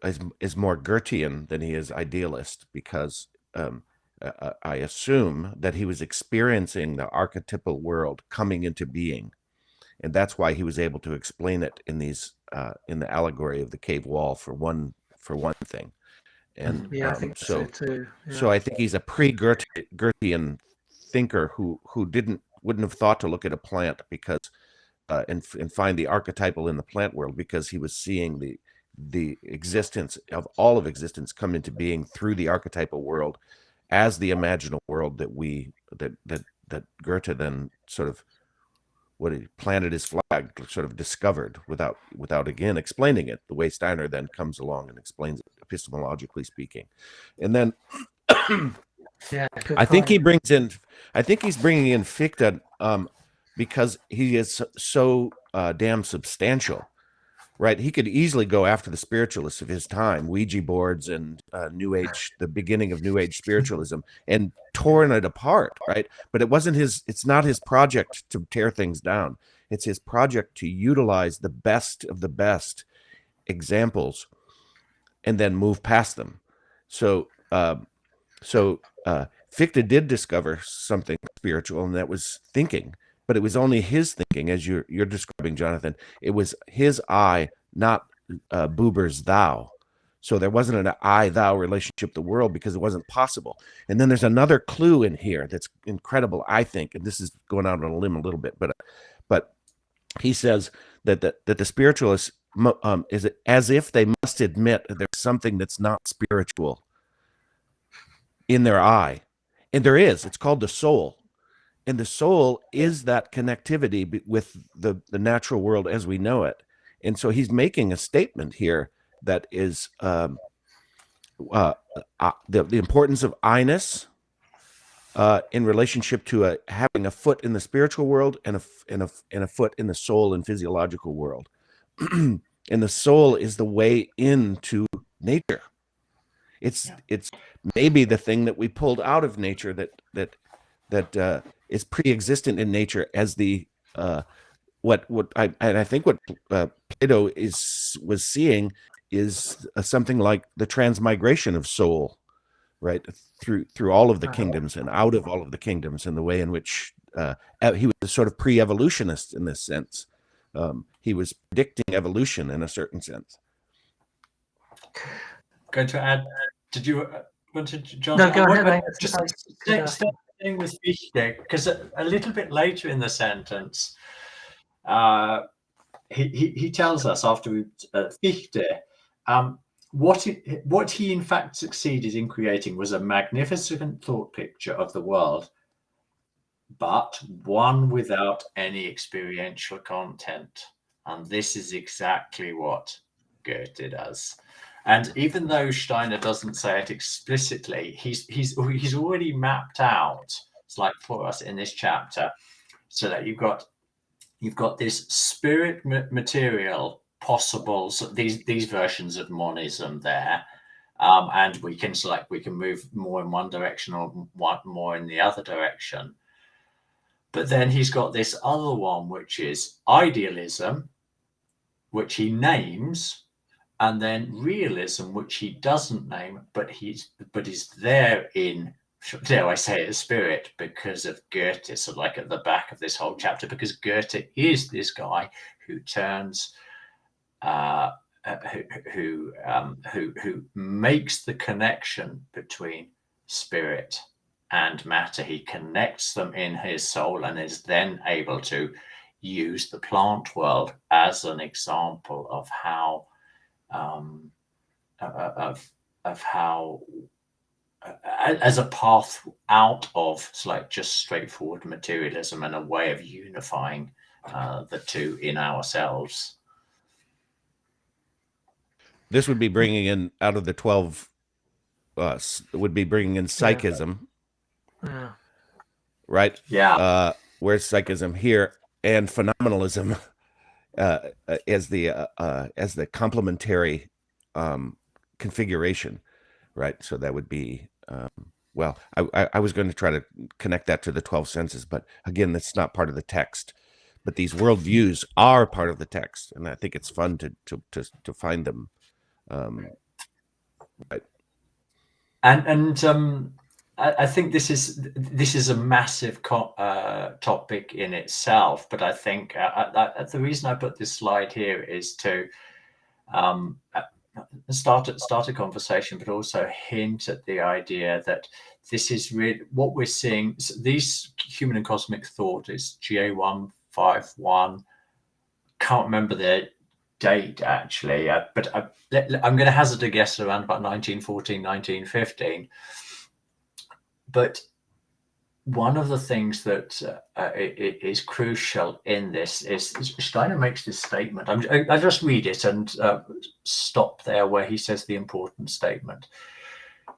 is more Goethean than he is idealist, because I assume that he was experiencing the archetypal world coming into being, and that's why he was able to explain it in these in the allegory of the cave wall for one thing. And Yeah, I think so too. Yeah. so I think he's a pre-Goethean thinker who wouldn't have thought to look at a plant because and find the archetypal in the plant world, because he was seeing the existence of all of existence come into being through the archetypal world as the imaginal world that Goethe then sort of he planted his flag, sort of discovered without again explaining it the way Steiner then comes along and explains it epistemologically speaking. And then Yeah, I think he's bringing in Fichte because he is so damn substantial, right? He could easily go after the spiritualists of his time, Ouija boards and New Age, the beginning of New Age spiritualism, and torn it apart, right? But it's not his project to tear things down. It's his project to utilize the best of the best examples and then move past them. So Fichte did discover something spiritual, and that was thinking, but it was only his thinking, as you're describing, Jonathan. It was his I, not Buber's thou. So there wasn't an I-thou relationship to the world because it wasn't possible. And then there's another clue in here that's incredible, I think, and this is going out on a limb a little bit, but he says that the spiritualists is as if they must admit that there's something that's not spiritual in their eye. And there is. It's called the soul. And the soul is that connectivity with the natural world as we know it. And so he's making a statement here that is the importance of I-ness in relationship to having a foot in the spiritual world and a foot in the soul and physiological world. And the soul is the way into nature. It's maybe the thing that we pulled out of nature that is pre-existent in nature as the I think what Plato was seeing is something like the transmigration of soul, right, through all of the kingdoms and out of all of the kingdoms, and the way in which he was a sort of pre-evolutionist in this sense. He was predicting evolution in a certain sense. Going to add, did you want to, John? No, go ahead. Just staying with Fichte, because a little bit later in the sentence, he tells us after Fichte, what he in fact succeeded in creating was a magnificent thought picture of the world, but one without any experiential content. And this is exactly what Goethe does. And even though Steiner doesn't say it explicitly, he's already mapped out, it's like for us in this chapter, so that you've got this spirit material possible, so these versions of monism there, and we can move more in one direction or more in the other direction. But then he's got this other one, which is idealism, which he names, and then realism, which he doesn't name, but is there in, dare I say it, spirit, because of Goethe. So like at the back of this whole chapter, because Goethe is this guy who turns, who makes the connection between spirit and matter. He connects them in his soul and is then able to use the plant world as an example of how as a path out of just straightforward materialism and a way of unifying the two in ourselves. This would be bringing in, out of the 12, would be bringing in psychism, right? Yeah. Where's psychism here, and phenomenalism as the complementary configuration, right? So that would be well, I was going to try to connect that to the 12 senses, but again, that's not part of the text. But these worldviews are part of the text, and I think it's fun to find them. Right. And I think this is a massive topic in itself. But I think the reason I put this slide here is to start a conversation, but also hint at the idea that this is really what we're seeing. These human and cosmic thought is GA151. Can't remember the date actually, but I'm going to hazard a guess around about 1914, 1915. But one of the things that is crucial in this is Steiner makes this statement. I just read it and stop there where he says the important statement.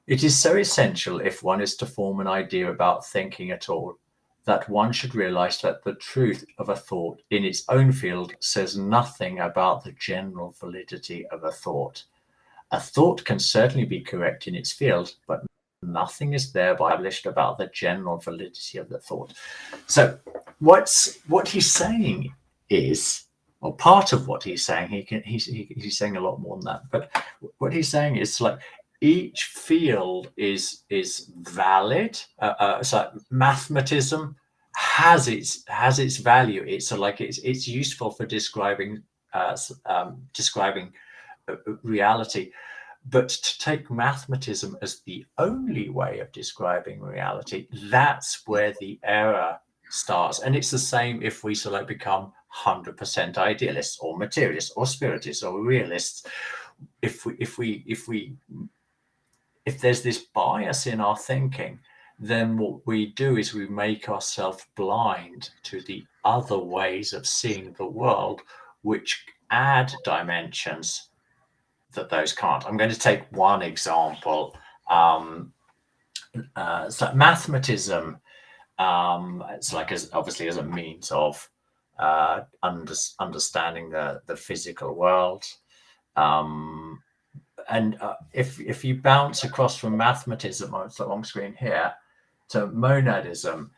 It is so essential, if one is to form an idea about thinking at all, that one should realize that the truth of a thought in its own field says nothing about the general validity of a thought. A thought can certainly be correct in its field, but nothing is thereby established about the general validity of the thought. So what he's saying is, or part of what he's saying, he's saying a lot more than that, but what he's saying is like each field is valid. So mathematism has its value. It's useful for describing reality. But to take mathematism as the only way of describing reality, that's where the error starts. And it's the same if we sort of become 100% idealists or materialists or spiritists or realists. If there's this bias in our thinking, then what we do is we make ourselves blind to the other ways of seeing the world, which add dimensions that those can't. I'm going to take one example. So mathematism, it's like obviously as a means of understanding the physical world. And if you bounce across from mathematism, on the long screen here, to monadism,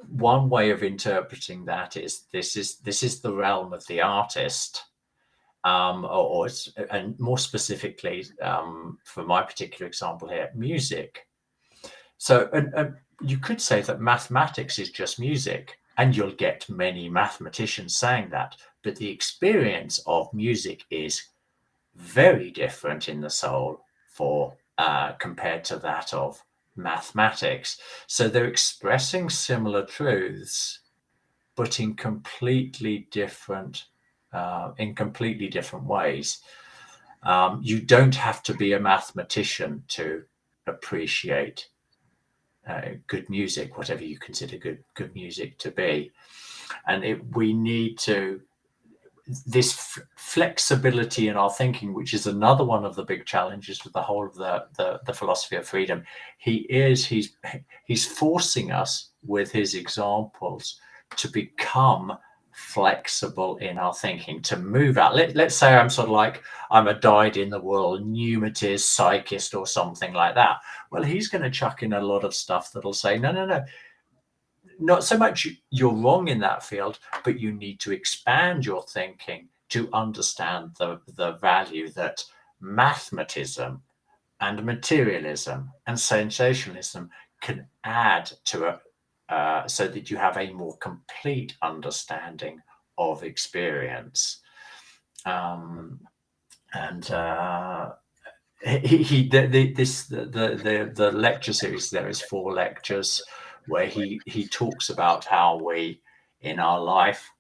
one way of interpreting that is this is the realm of the artist. And more specifically, for my particular example here, music. So you could say that mathematics is just music, and you'll get many mathematicians saying that, but the experience of music is very different in the soul compared to that of mathematics. So they're expressing similar truths, but in completely different ways. You don't have to be a mathematician to appreciate good music, whatever you consider good music to be. And we need this flexibility in our thinking, which is another one of the big challenges with the whole of the philosophy of freedom. He's forcing us with his examples to become flexible in our thinking, to move out. Let's say I'm sort of like, I'm a dyed-in-the-wool pneumatist, psychist or something like that. Well, he's going to chuck in a lot of stuff that'll say, no, not so much you're wrong in that field, but you need to expand your thinking to understand the value that mathematism and materialism and sensationalism can add to it, so that you have a more complete understanding of experience. The lecture series, there is 4 lectures where he talks about how we in our life,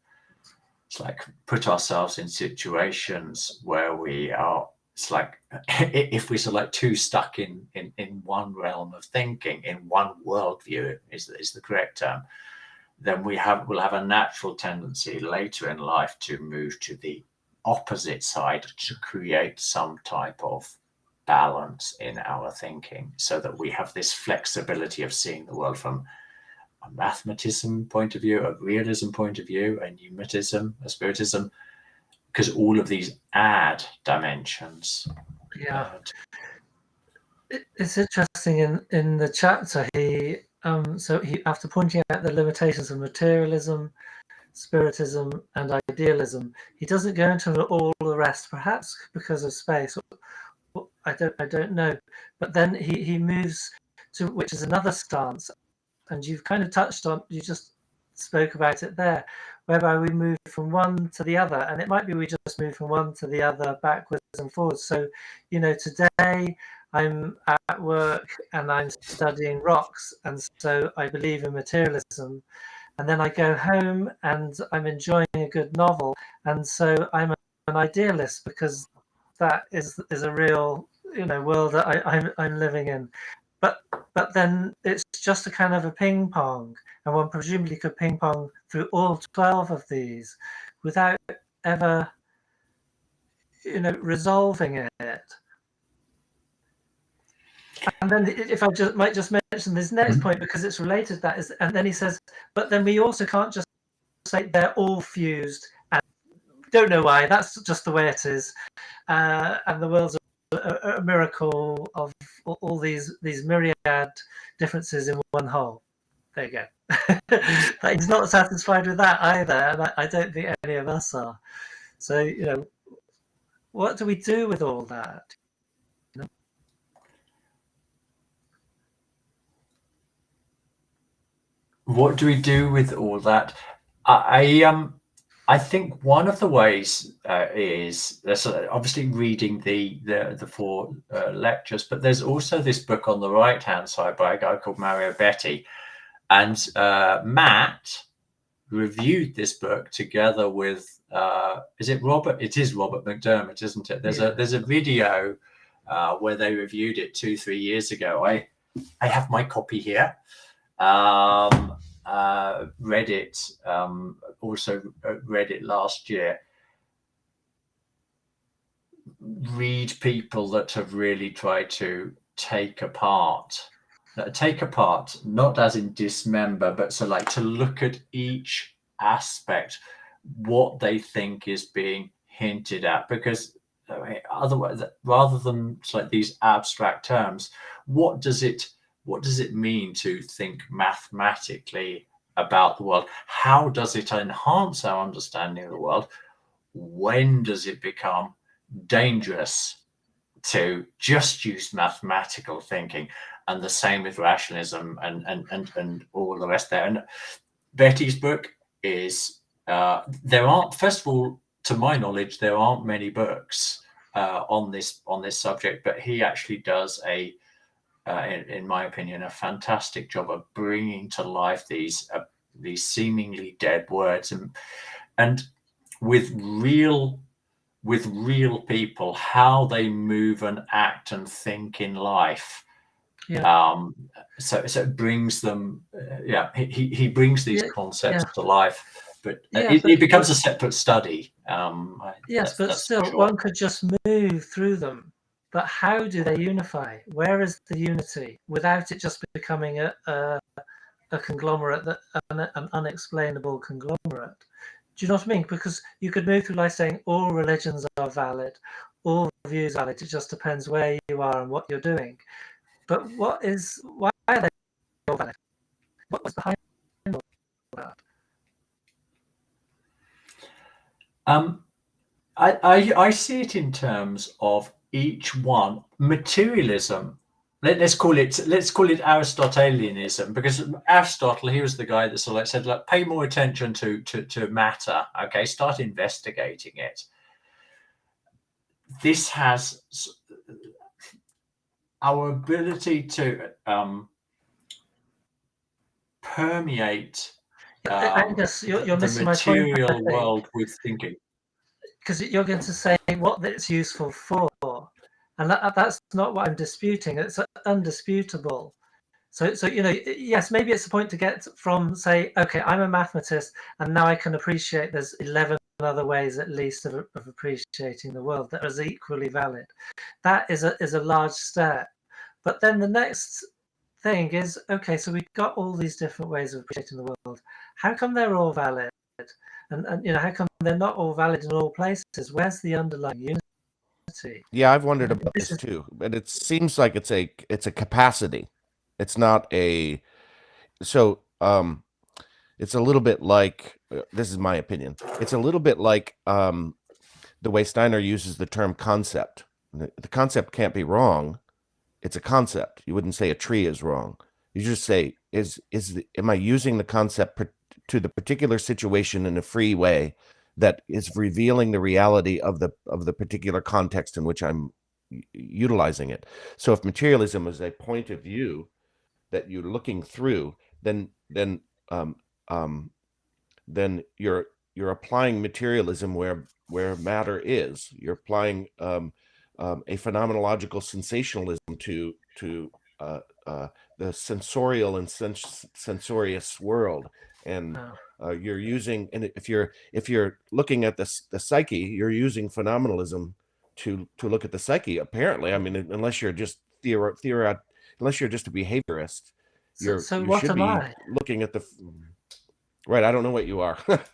it's like, put ourselves in situations where we are, it's like if we're sort of like too stuck in one realm of thinking, in one worldview is the correct term, then we'll have a natural tendency later in life to move to the opposite side, to create some type of balance in our thinking, so that we have this flexibility of seeing the world from a mathematism point of view, a realism point of view, a pneumatism, a spiritism, because all of these add dimensions. Yeah. It's interesting in the chapter he after pointing out the limitations of materialism, spiritism, and idealism, he doesn't go into all the rest, perhaps because of space. I don't know, but then he moves to, which is another stance, and you've kind of touched on, you just spoke about it there, whereby we move from one to the other, and it might be we just move from one to the other backwards and forwards. So, today I'm at work and I'm studying rocks, and so I believe in materialism. And then I go home and I'm enjoying a good novel, and so I'm an idealist because that is a real world that I'm living in. But then it's just a kind of a ping pong, and one presumably could ping pong through all 12 of these without ever resolving it. And then if I might just mention this next point, because it's related to that, is, and then he says, but then we also can't just say they're all fused, and don't know why, that's just the way it is, and the world's a miracle of all these myriad differences in one whole. There you go. But he's not satisfied with that either, and I don't think any of us are. So, what do we do with all that? What do we do with all that? I think one of the ways is there's obviously reading the four lectures, but there's also this book on the right hand side by a guy called Mario Betti, and Matt reviewed this book together with is it Robert? It is Robert McDermott, isn't it? There's a video where they reviewed it 2-3 years ago. I have my copy here. Read it, also read it last year. Read people that have really tried to take apart, not as in dismember, but so like to look at each aspect, what they think is being hinted at, because otherwise, rather than like these abstract terms, what does it mean to think mathematically about the world? How does it enhance our understanding of the world? When does it become dangerous to just use mathematical thinking? And the same with rationalism and all the rest there. And Betty's book is there aren't, first of all, to my knowledge, there aren't many books on this subject, but he actually does in my opinion, a fantastic job of bringing to life these seemingly dead words, and with real people, how they move and act and think in life. Yeah. So it brings them. He brings these concepts to life, but it becomes a separate study. Yes, but still, sure, one could just move through them. But how do they unify? Where is the unity without it just becoming a conglomerate, an unexplainable conglomerate? Do you know what I mean? Because you could move through life saying all religions are valid, all views are valid. It just depends where you are and what you're doing. But why are they all valid? What's behind all that? I see it in terms of each one. Materialism, let's call it Aristotelianism, because Aristotle, he was the guy that sort of said, like, pay more attention to matter. Okay, start investigating it. This has our ability to permeate Angus, you're the missing material my point, world with thinking. Because you're going to say what it's useful for, and that's not what I'm disputing. It's undisputable. So yes, maybe it's a point to get from, say, okay, I'm a mathematist, and now I can appreciate there's 11 other ways at least of appreciating the world that is equally valid. That is a large step. But then the next thing is, okay, so we've got all these different ways of appreciating the world. How come they're all valid? And how come they're not all valid in all places? Where's the underlying unity? Yeah, I've wondered about this too, but it seems like it's a capacity. It's not a so it's a little bit like this is my opinion. It's a little bit like the way Steiner uses the term concept. The concept can't be wrong. It's a concept. You wouldn't say a tree is wrong. You just say am I using the concept to the particular situation in a free way that is revealing the reality of the particular context in which I'm utilizing it. So if materialism is a point of view that you're looking through, then you're applying materialism where matter is. You're applying a phenomenological sensationalism to the sensorial and sensorious world, and you're using, and if you're looking at the psyche, you're using phenomenalism to look at the psyche. Apparently, I mean, unless you're just unless you're just a behaviorist, you should be looking at the right. I don't know what you are, but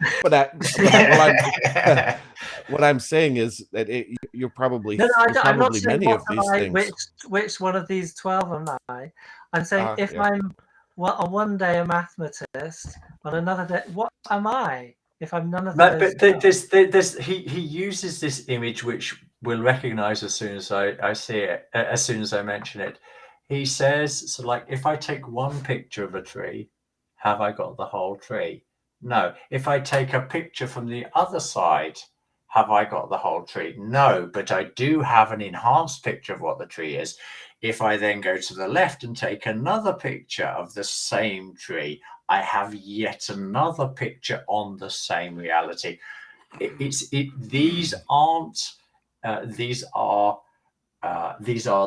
what I'm saying is that you're probably I'm not saying many of these things. Which one of these 12 am I? I'm saying I'm on one day a mathematist, on another day, what am I? If I'm none of those. But he uses this image which we'll recognize as soon as I see it, as soon as I mention it. He says, so like, if I take one picture of a tree, have I got the whole tree? No. If I take a picture from the other side, have I got the whole tree? No, but I do have an enhanced picture of what the tree is. If I then go to the left and take another picture of the same tree, I have yet another picture on the same reality. These are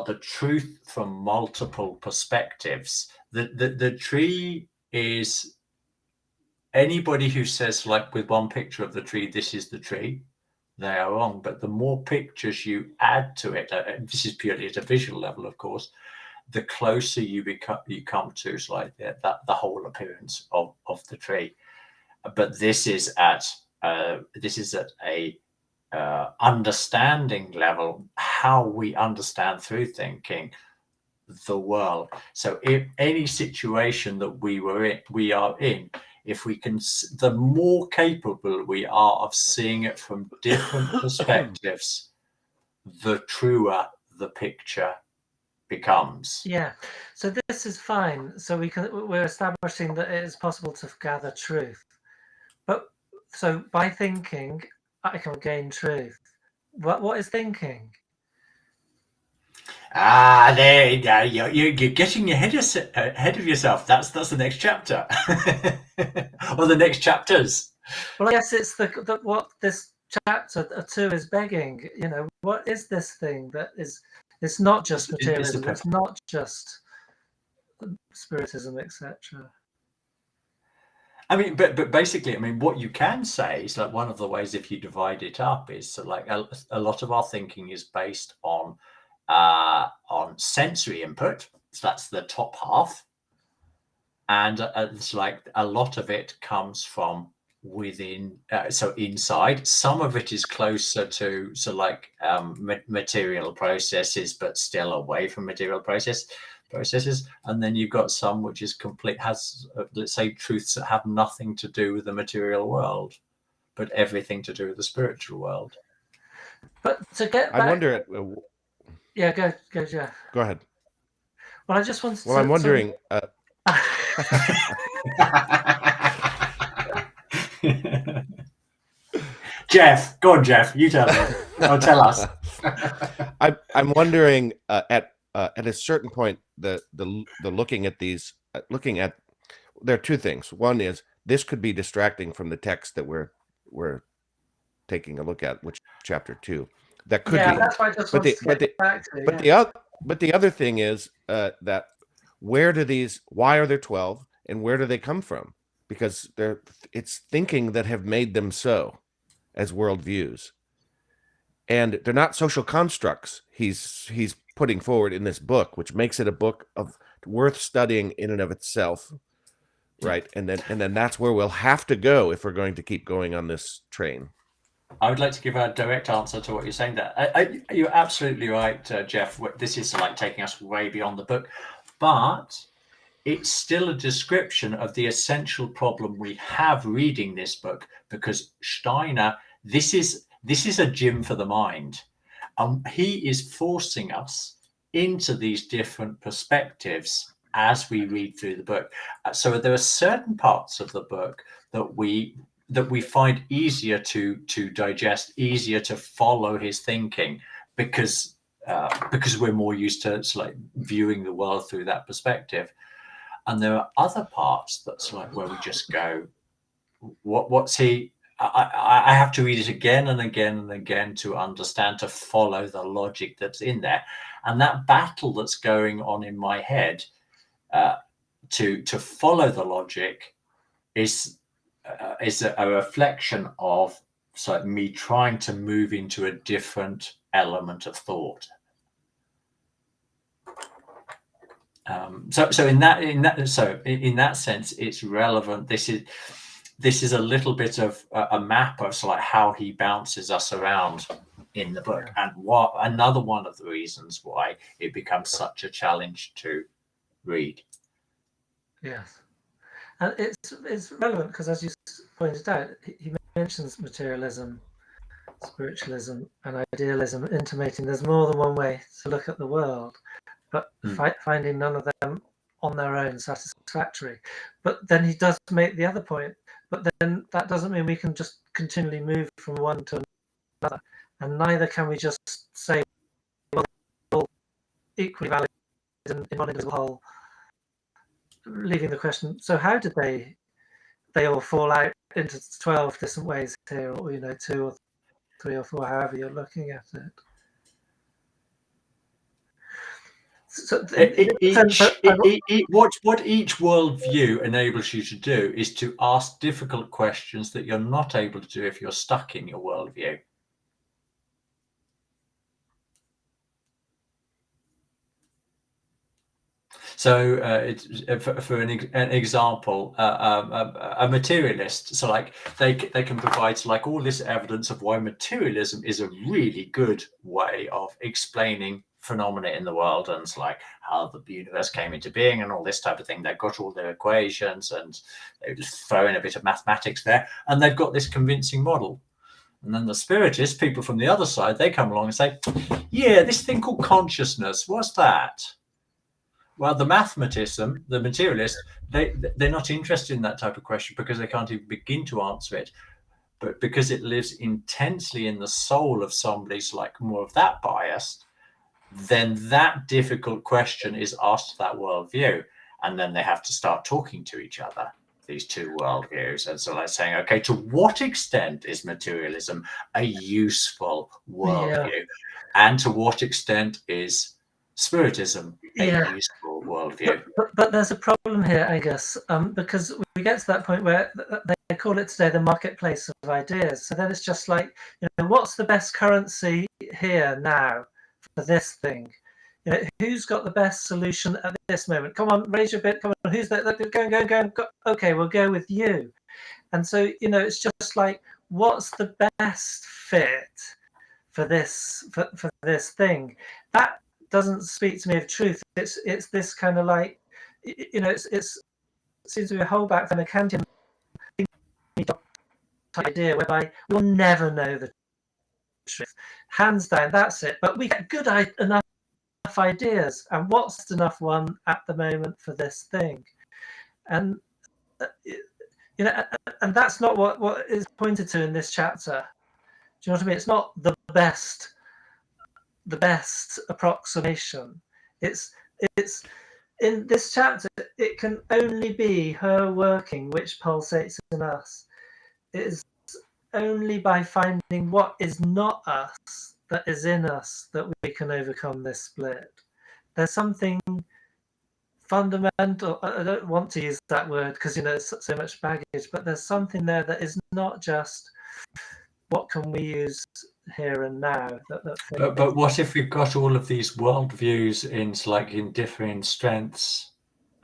the truth from multiple perspectives. The tree is, anybody who says, like, with one picture of the tree, this is the tree, they are wrong. But the more pictures you add to it, this is purely at a visual level, of course, the closer you come to like the whole appearance of the tree. But this is at a understanding level, how we understand through thinking the world. So if any situation that we are in, if we can, the more capable we are of seeing it from different perspectives, the truer the picture becomes. Yeah. So this is fine. So we're establishing that it is possible to gather truth. But so by thinking, I can gain truth. What is thinking? There you go. You're getting ahead of yourself. That's the next chapter, or the next chapters. Well, I guess it's what this chapter 2 is begging. What is this thing that is? It's not just materialism. It's not just spiritism, etc. I mean, but basically, I mean, what you can say is, like, one of the ways, if you divide it up, is so, like, a lot of our thinking is based on sensory input. So that's the top half, and it's like a lot of it comes from within, so inside. Some of it is closer to material processes, but still away from material processes. And then you've got some which is has let's say truths that have nothing to do with the material world, but everything to do with the spiritual world. But to get back, I wonder. Yeah, go, Jeff. Go ahead. Well, I just wanted to. Well, I'm wondering. Jeff, go on, Jeff. You tell me. Or tell us. I'm wondering at a certain point, the looking at these, there are two things. One is this could be distracting from the text that we're taking a look at, which chapter 2. That could be. That's why I just wanted to get back to. But the other thing is that why are there 12, and where do they come from? Because it's thinking that have made them so as worldviews, and they're not social constructs he's putting forward in this book, which makes it a book worth studying in and of itself, right? And then that's where we'll have to go if we're going to keep going on this train. I would like to give a direct answer to what you're saying there. You're absolutely right, Jeff. This is like taking us way beyond the book, but it's still a description of the essential problem we have reading this book, because Steiner, this is a gym for the mind. He is forcing us into these different perspectives as we read through the book. So there are certain parts of the book that we find easier to digest, easier to follow his thinking, because we're more used to like viewing the world through that perspective. And there are other parts that's like where we just go, what's he? I have to read it again and again and again to understand, to follow the logic that's in there. And that battle that's going on in my head to follow the logic is a reflection of me trying to move into a different element of thought. So in that sense, it's relevant. This is a little bit of a map of like how he bounces us around in the book, and what another one of the reasons why it becomes such a challenge to read. Yes, and it's relevant because, as you pointed out, he mentions materialism, spiritualism, and idealism, intimating there's more than one way to look at the world, but finding none of them on their own satisfactory. But then he does make the other point, but then that doesn't mean we can just continually move from one to another, and neither can we just say, well, they're all equally valid in one individual whole, leaving the question, so how did they all fall out into 12 different ways here, or 2 or 3 or 4, however you're looking at it. So what each worldview enables you to do is to ask difficult questions that you're not able to do if you're stuck in your worldview. So for an example, a materialist, so like they can provide like all this evidence of why materialism is a really good way of explaining phenomena in the world, and it's like how the universe came into being and all this type of thing. They've got all their equations and they just throw in a bit of mathematics there, and they've got this convincing model. And then the spiritist, people from the other side, they come along and say, yeah, this thing called consciousness, what's that? Well, the materialist, they're not interested in that type of question because they can't even begin to answer it. But because it lives intensely in the soul of somebody who's like more of that bias, then that difficult question is asked to that worldview. And then they have to start talking to each other, these two worldviews. And so like saying, okay, to what extent is materialism a useful worldview? Yeah. And to what extent is spiritism a useful worldview? But there's a problem here, I guess, because we get to that point where they call it today the marketplace of ideas. So then it's just like, what's the best currency here now for this thing? Who's got the best solution at this moment? Come on, raise your bid. Come on, who's that? Go. Okay, we'll go with you. And so, it's just like, what's the best fit for this for this thing? That doesn't speak to me of truth. It's this kind of like, it seems to be a holdback from a Kantian idea whereby we'll never know the truth. Hands down, that's it. But we get good enough ideas, and what's enough one at the moment for this thing? And and that's not what is pointed to in this chapter. Do you know what I mean? It's not the best approximation. It's in this chapter, it can only be her working which pulsates in us. It is only by finding what is not us that is in us that we can overcome this split. There's something fundamental. I don't want to use that word because it's so much baggage, but there's something there that is not just what can we use here and now. But what if we've got all of these worldviews in differing strengths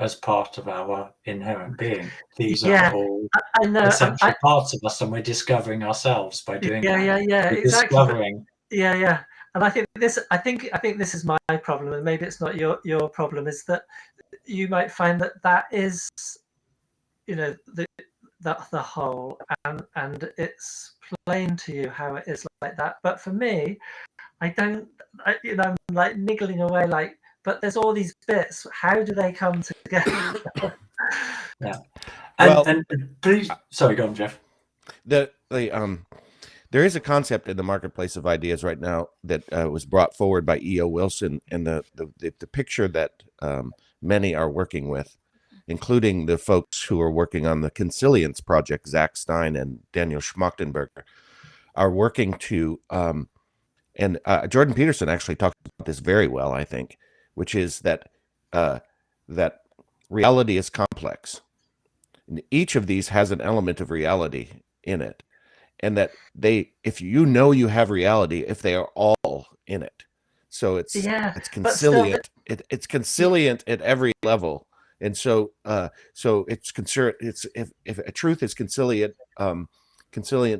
as part of our inherent being. These Yeah, are all I know. essential parts of us, and we're discovering ourselves by doing that. Yeah, We're exactly. discovering. Yeah. And I think this is my problem, and maybe it's not your problem, is that you might find that is, the whole, and it's plain to you how it is like that. But for me, I'm like niggling away, like, but there's all these bits. How do they come together? Yeah. Well, And please, sorry, go on, Jeff. There is a concept in the marketplace of ideas right now that was brought forward by E.O. Wilson, and the picture that many are working with, including the folks who are working on the Consilience project, Zach Stein and Daniel Schmachtenberger, are working to, and Jordan Peterson actually talked about this very well, I think, which is that that reality is complex. And each of these has an element of reality in it. And that if you know you have reality, if they are all in it, so it's consilient. It's consilient at every level, and so it's concerned. It's if a truth is consilient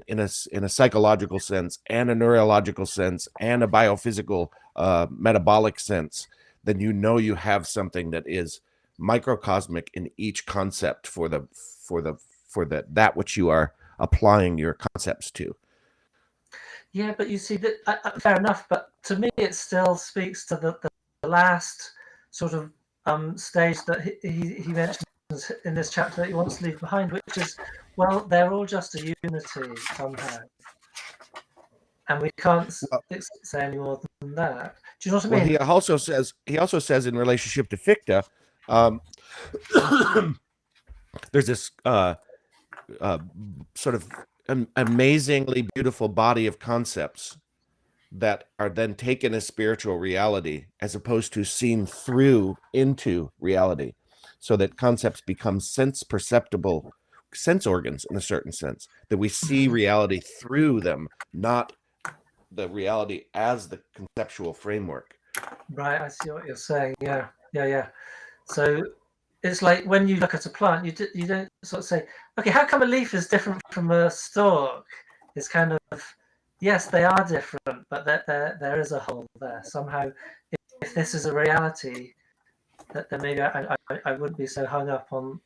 in a psychological sense, and a neurological sense, and a biophysical metabolic sense, then you know you have something that is microcosmic in each concept for that which you are applying your concepts to. Yeah, but you see that fair enough. But to me, it still speaks to the last sort of stage that he mentions in this chapter that he wants to leave behind, which is, well, they're all just a unity somehow, and we can't say any more than that. Do you know what I mean? He also says in relationship to Fichte, there's this sort of an amazingly beautiful body of concepts that are then taken as spiritual reality, as opposed to seen through into reality, so that concepts become perceptible sense organs in a certain sense, that we see reality through them, not the reality as the conceptual framework. Right, I see what you're saying. Yeah. So it's like when you look at a plant, you don't sort of say, okay, how come a leaf is different from a stalk? It's kind of, yes, they are different, but there is a whole there. Somehow, if this is a reality, then maybe I wouldn't be so hung up on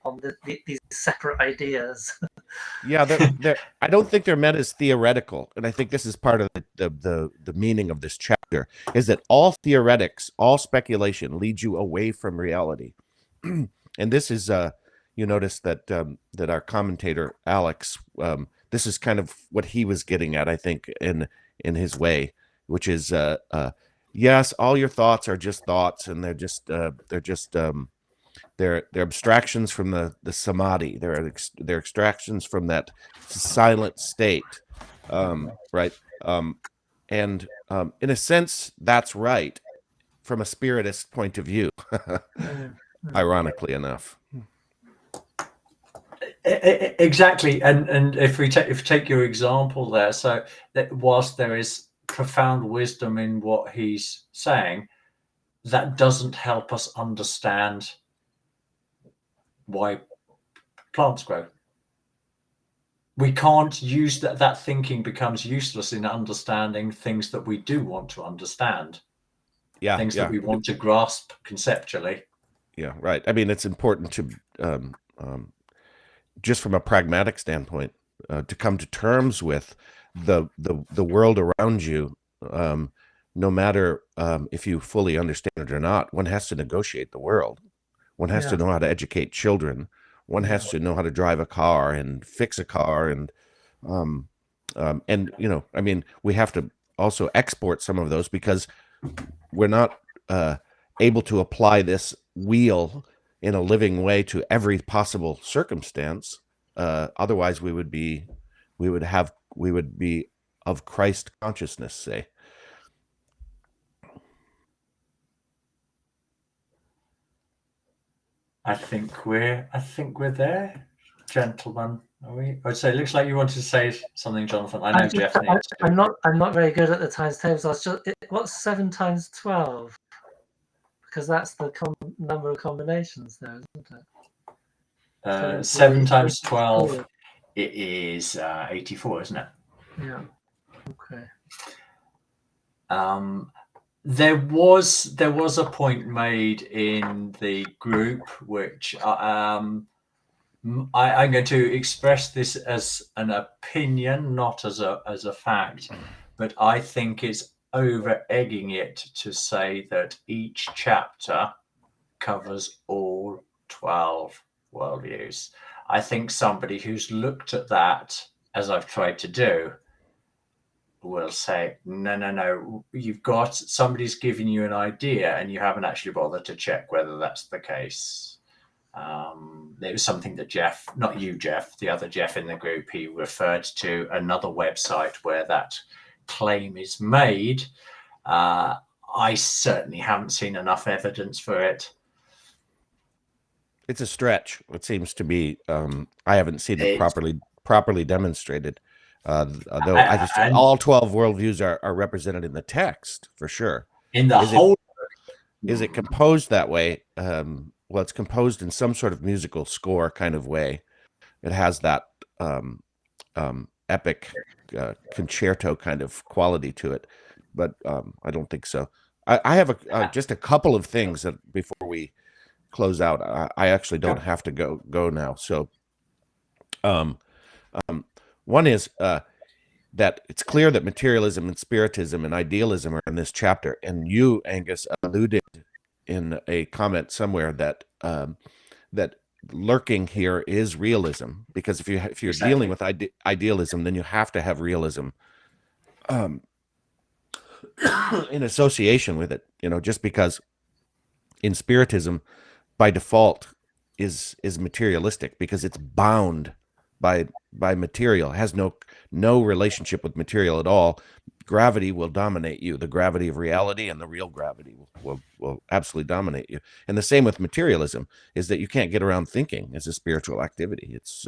these separate ideas. Yeah, I don't think they're meant as theoretical, and I think this is part of the meaning of this chapter, is that all theoretics, all speculation leads you away from reality. And this is you notice that that our commentator Alex, this is kind of what he was getting at, I think, in his way, which is yes, all your thoughts are just thoughts, and they're abstractions from the samadhi. They're extractions from that silent state, right? And in a sense, that's right from a spiritist point of view. Ironically enough. Exactly, and if we take your example there, so that whilst there is profound wisdom in what he's saying, that doesn't help us understand why plants grow. We can't use that thinking becomes useless in understanding things that we do want to understand. Yeah, things that we want to grasp conceptually. Yeah, right. I mean, it's important to just from a pragmatic standpoint to come to terms with the world around you. No matter if you fully understand it or not, one has to negotiate the world. One has to know how to educate children. One has to know how to drive a car and fix a car, and I mean, we have to also export some of those, because we're not able to apply this wheel in a living way to every possible circumstance. Otherwise, we would be of Christ consciousness, say. I think we're there, gentlemen. Are we? I'd say it looks like you wanted to say something, Jonathan. I know Jeff needs to. I'm not very good at the times tables. What's 7 times 12? because that's the number of combinations there, isn't it? 7 times 12, it is 84, isn't it? Yeah. Okay. There was a point made in the group which I'm going to express this as an opinion, not as a fact, but I think it's over egging it to say that each chapter covers all 12 worldviews. I think somebody who's looked at that, as I've tried to do, will say, no, somebody's giving you an idea and you haven't actually bothered to check whether that's the case. It was something that Jeff, not you, Jeff, the other Jeff in the group, he referred to another website where that claim is made. I certainly haven't seen enough evidence for it. It's a stretch. It seems to be. I haven't seen it properly demonstrated. Though I just all 12 worldviews are represented in the text for sure. In the is it composed that way? Well, it's composed in some sort of musical score kind of way. It has that epic concerto kind of quality to it, but I don't think so. I have just a couple of things that before we close out. I actually don't have to go now. So, one is that it's clear that materialism and spiritism and idealism are in this chapter, and you, Angus, alluded in a comment somewhere that that lurking here is realism, because if you're exactly dealing with idealism, then you have to have realism in association with it. Just because in spiritism, by default, is materialistic because it's bound by material. It has no relationship with material at all. Gravity will dominate you. The gravity of reality and the real gravity will absolutely dominate you. And the same with materialism is that you can't get around thinking as a spiritual activity. It's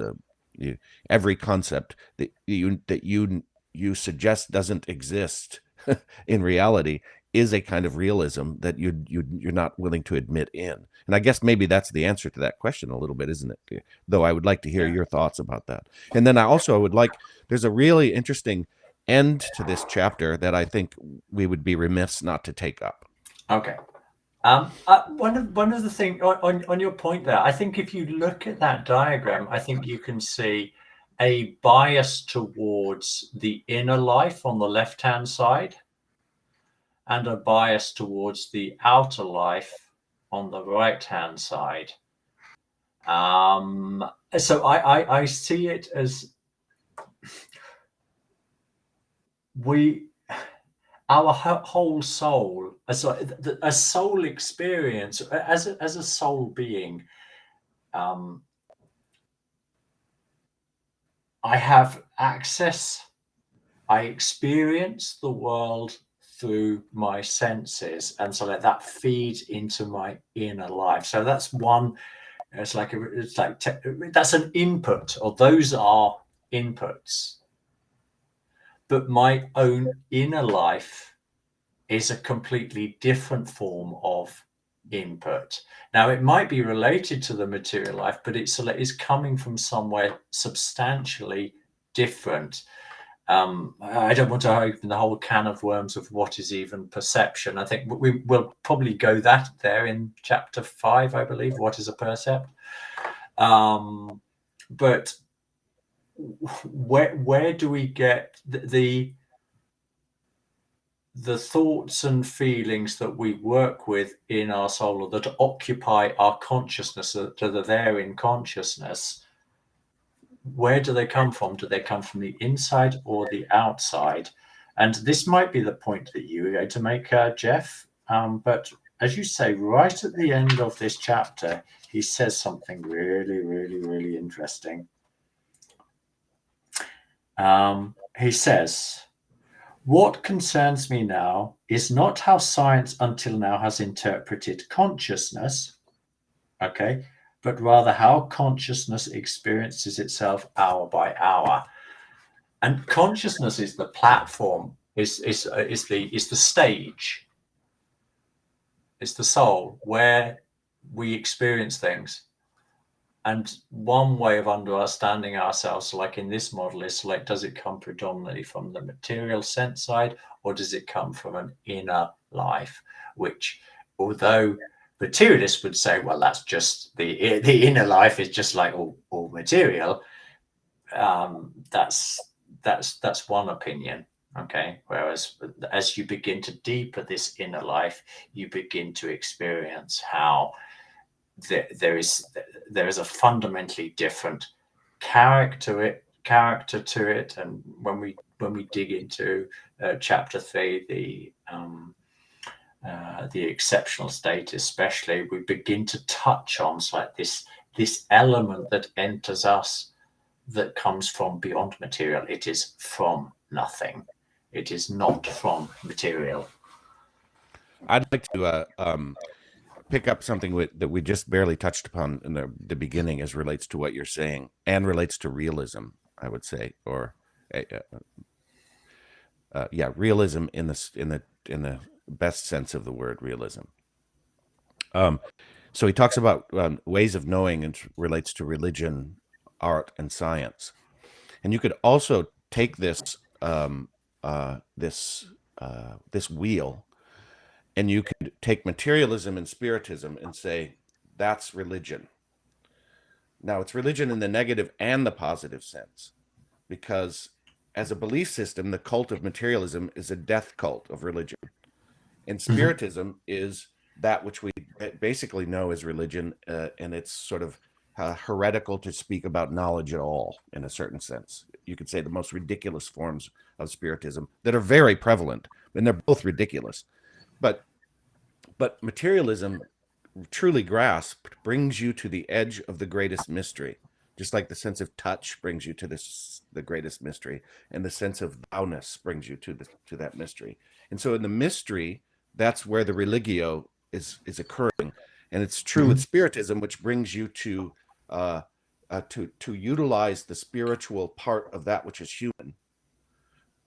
every concept that you suggest doesn't exist in reality is a kind of realism that you're not willing to admit in. And I guess maybe that's the answer to that question a little bit, isn't it? Though I would like to hear your thoughts about that. And then I also would like, there's a really interesting end to this chapter that I think we would be remiss not to take up. Okay. One of the things on your point there, I think if you look at that diagram, I think you can see a bias towards the inner life on the left-hand side and a bias towards the outer life on the right-hand side. So I see it as our whole soul, a soul experience, as a soul being, I have access, I experience the world through my senses, and so that feeds into my inner life. So that's one. It's like that's an input, or those are inputs. But my own inner life is a completely different form of input. Now, it might be related to the material life, but it's coming from somewhere substantially different. I don't want to open the whole can of worms of what is even perception. I think we will probably go there in chapter 5, I believe. What is a percept? But where do we get the thoughts and feelings that we work with in our soul, or that occupy our consciousness, that are there in consciousness? Where do they come from? Do they come from the inside or the outside? And this might be the point that you were going to make, Jeff. But as you say, right at the end of this chapter, he says something really, really, really interesting. He says, "What concerns me now is not how science until now has interpreted consciousness, okay, but rather how consciousness experiences itself hour by hour." And consciousness is the platform, is the stage. it's the soul, where we experience things. And one way of understanding ourselves, like in this model, is like, does it come predominantly from the material sense side, or does it come from an inner life? Which, although materialists would say, well, that's just the inner life is just like all material. That's one opinion. Okay. Whereas as you begin to deepen this inner life, you begin to experience how there is a fundamentally different character to it. And when we dig into chapter 3, the exceptional state especially, we begin to touch on like this element that enters us, that comes from beyond material. It is from nothing. It is not from material. I'd like to pick up something that we just barely touched upon in the beginning, as relates to what you're saying, and relates to realism, I would say, or realism in the best sense of the word realism. So he talks about ways of knowing, and relates to religion, art, and science. And you could also take this this wheel, and you could take materialism and spiritism and say, that's religion. Now, it's religion in the negative and the positive sense, because as a belief system, the cult of materialism is a death cult of religion. And spiritism is that which we basically know as religion, and it's sort of heretical to speak about knowledge at all, in a certain sense. You could say the most ridiculous forms of spiritism that are very prevalent, and they're both ridiculous. But materialism, truly grasped, brings you to the edge of the greatest mystery, just like the sense of touch brings you to the greatest mystery, and the sense of thou-ness brings you to that mystery. And so in the mystery, that's where the religio is occurring. And it's true with spiritism, which brings you to utilize the spiritual part of that which is human.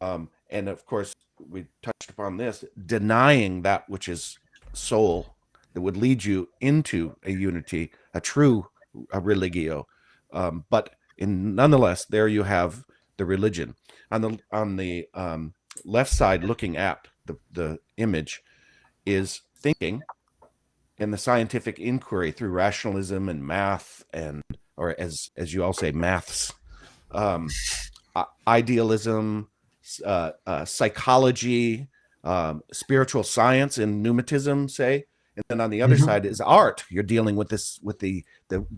And of course, we touched upon this, denying that which is soul, that would lead you into a unity, a true religio. But nonetheless, there you have the religion. On the left side, looking at the image, is thinking, and the scientific inquiry through rationalism and math, or as you all say, maths, idealism, psychology, spiritual science and pneumatism, say. And then on the other side is art. You're dealing with this, with the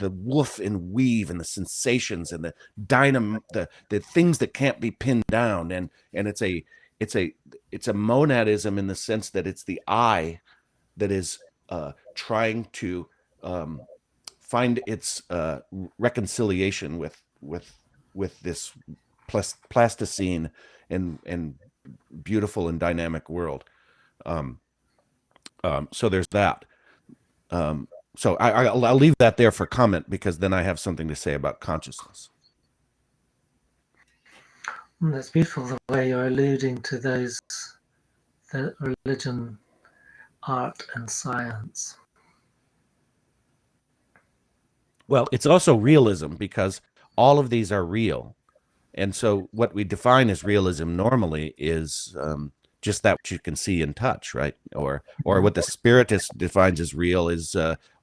woof and weave, and the sensations, and the the things that can't be pinned down. And it's a monadism, in the sense that it's the I that is trying to find its reconciliation with this plasticine and beautiful and dynamic world. So there's that. So I'll leave that there for comment, because then I have something to say about consciousness. That's beautiful, the way you're alluding to those, the religion, art, and science. Well, it's also realism, because all of these are real. And so what we define as realism normally is just that which you can see and touch, right? Or what the spiritist defines as real is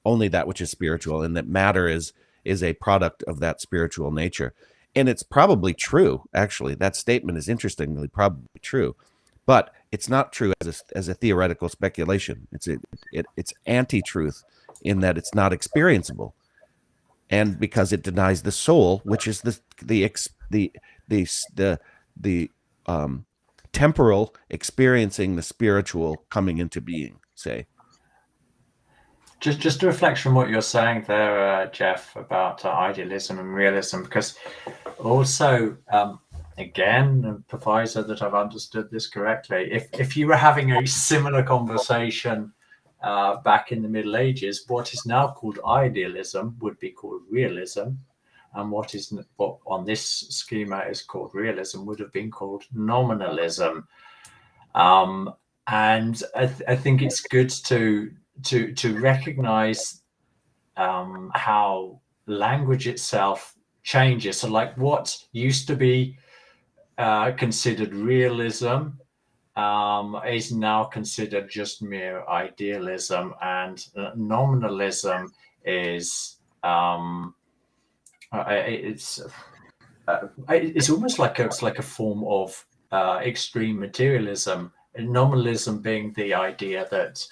only that which is spiritual, and that matter is a product of that spiritual nature. And it's probably true, actually. That statement is interestingly probably true, but it's not true as a theoretical speculation. It's anti-truth, in that it's not experienceable, and because it denies the soul, which is the temporal experiencing the spiritual coming into being, say. Just a reflection on what you're saying there, Jeff, about idealism and realism, because also, again, a proviso that I've understood this correctly, if you were having a similar conversation back in the Middle Ages, what is now called idealism would be called realism, and what on this schema is called realism would have been called nominalism. And I think it's good to recognize how language itself changes. So like what used to be considered realism is now considered just mere idealism, and nominalism is it's almost like a form of extreme materialism. Nominalism being the idea that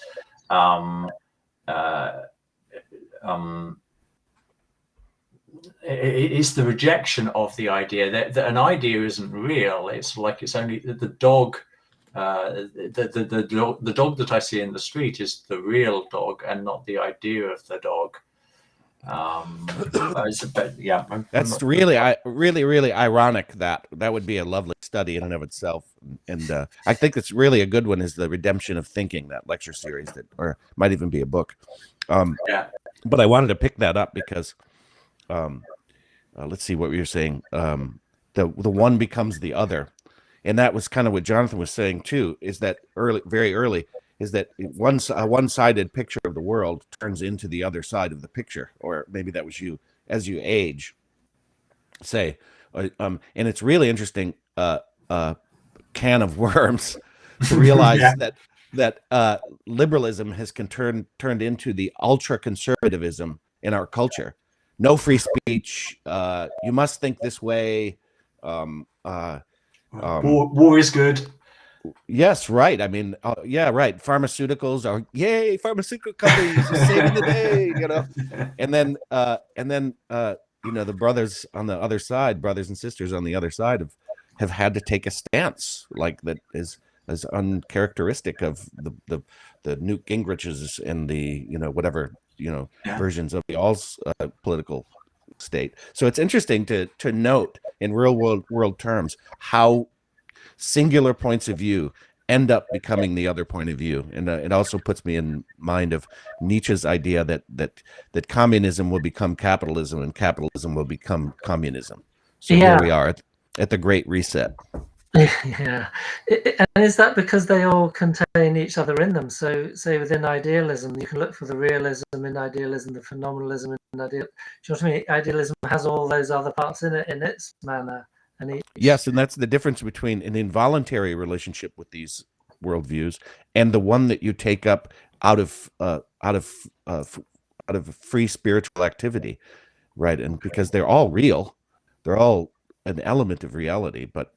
it's the rejection of the idea that an idea isn't real. It's like it's only the dog. The dog that I see in the street is the real dog and not the idea of the dog. Yeah, that's really ironic. That would be a lovely study in and of itself, and I think it's really a good one. Is the Redemption of Thinking, that lecture series that, or might even be a book. Yeah. But I wanted to pick that up because, let's see what we were saying. The one becomes the other, and that was kind of what Jonathan was saying too. Is that very early? Is that a one-sided picture of the world turns into the other side of the picture, or maybe that was you as you age. Say, and it's really interesting. Can of worms to realize that liberalism has turned into the ultra conservatism in our culture. No free speech. You must think this way. War is good. Yes, right. I mean, yeah, right. Pharmaceuticals are, yay, pharmaceutical companies are saving the day, you know. And then you know, the brothers on the other side, brothers and sisters on the other side have had to take a stance like that is as uncharacteristic of the Newt Gingriches and the, you know, whatever, you know, versions of the political state. So it's interesting to note in real world terms how singular points of view end up becoming the other point of view. And it also puts me in mind of Nietzsche's idea that communism will become capitalism and capitalism will become communism. So here we are at the Great Reset. Yeah. And is that because they all contain each other in them? So say within idealism, you can look for the realism in idealism, the phenomenalism in idealism. Do you know what I mean? Idealism has all those other parts in it in its manner. Yes, and that's the difference between an involuntary relationship with these worldviews and the one that you take up out of free spiritual activity, right? And because they're all real, they're all an element of reality, but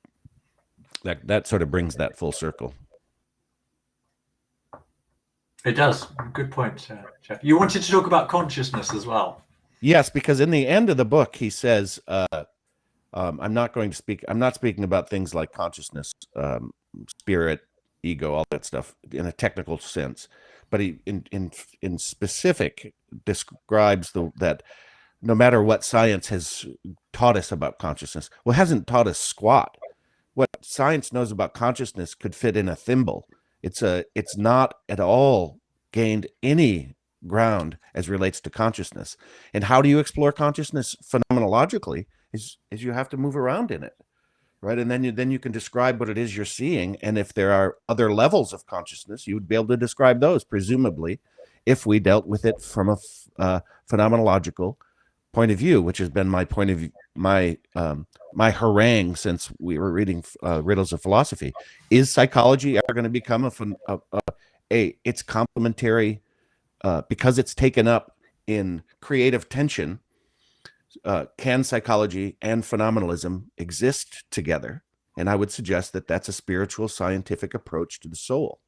that sort of brings that full circle. It does. Good point, Jeff. You wanted to talk about consciousness as well. Yes, because in the end of the book, he says, I'm not speaking about things like consciousness, spirit, ego, all that stuff in a technical sense, but he in specific describes that no matter what science has taught us about consciousness, well, it hasn't taught us squat. What science knows about consciousness could fit in a thimble. It's not at all gained any ground as relates to consciousness. And how do you explore consciousness phenomenologically? Is you have to move around in it, right? And then you can describe what it is you're seeing. And if there are other levels of consciousness, you would be able to describe those, presumably, if we dealt with it from a phenomenological point of view, which has been my point of view, my harangue since we were reading Riddles of Philosophy. Is psychology ever going to become it's complementary because it's taken up in creative tension? Can psychology and phenomenalism exist together? And I would suggest that that's a spiritual scientific approach to the soul.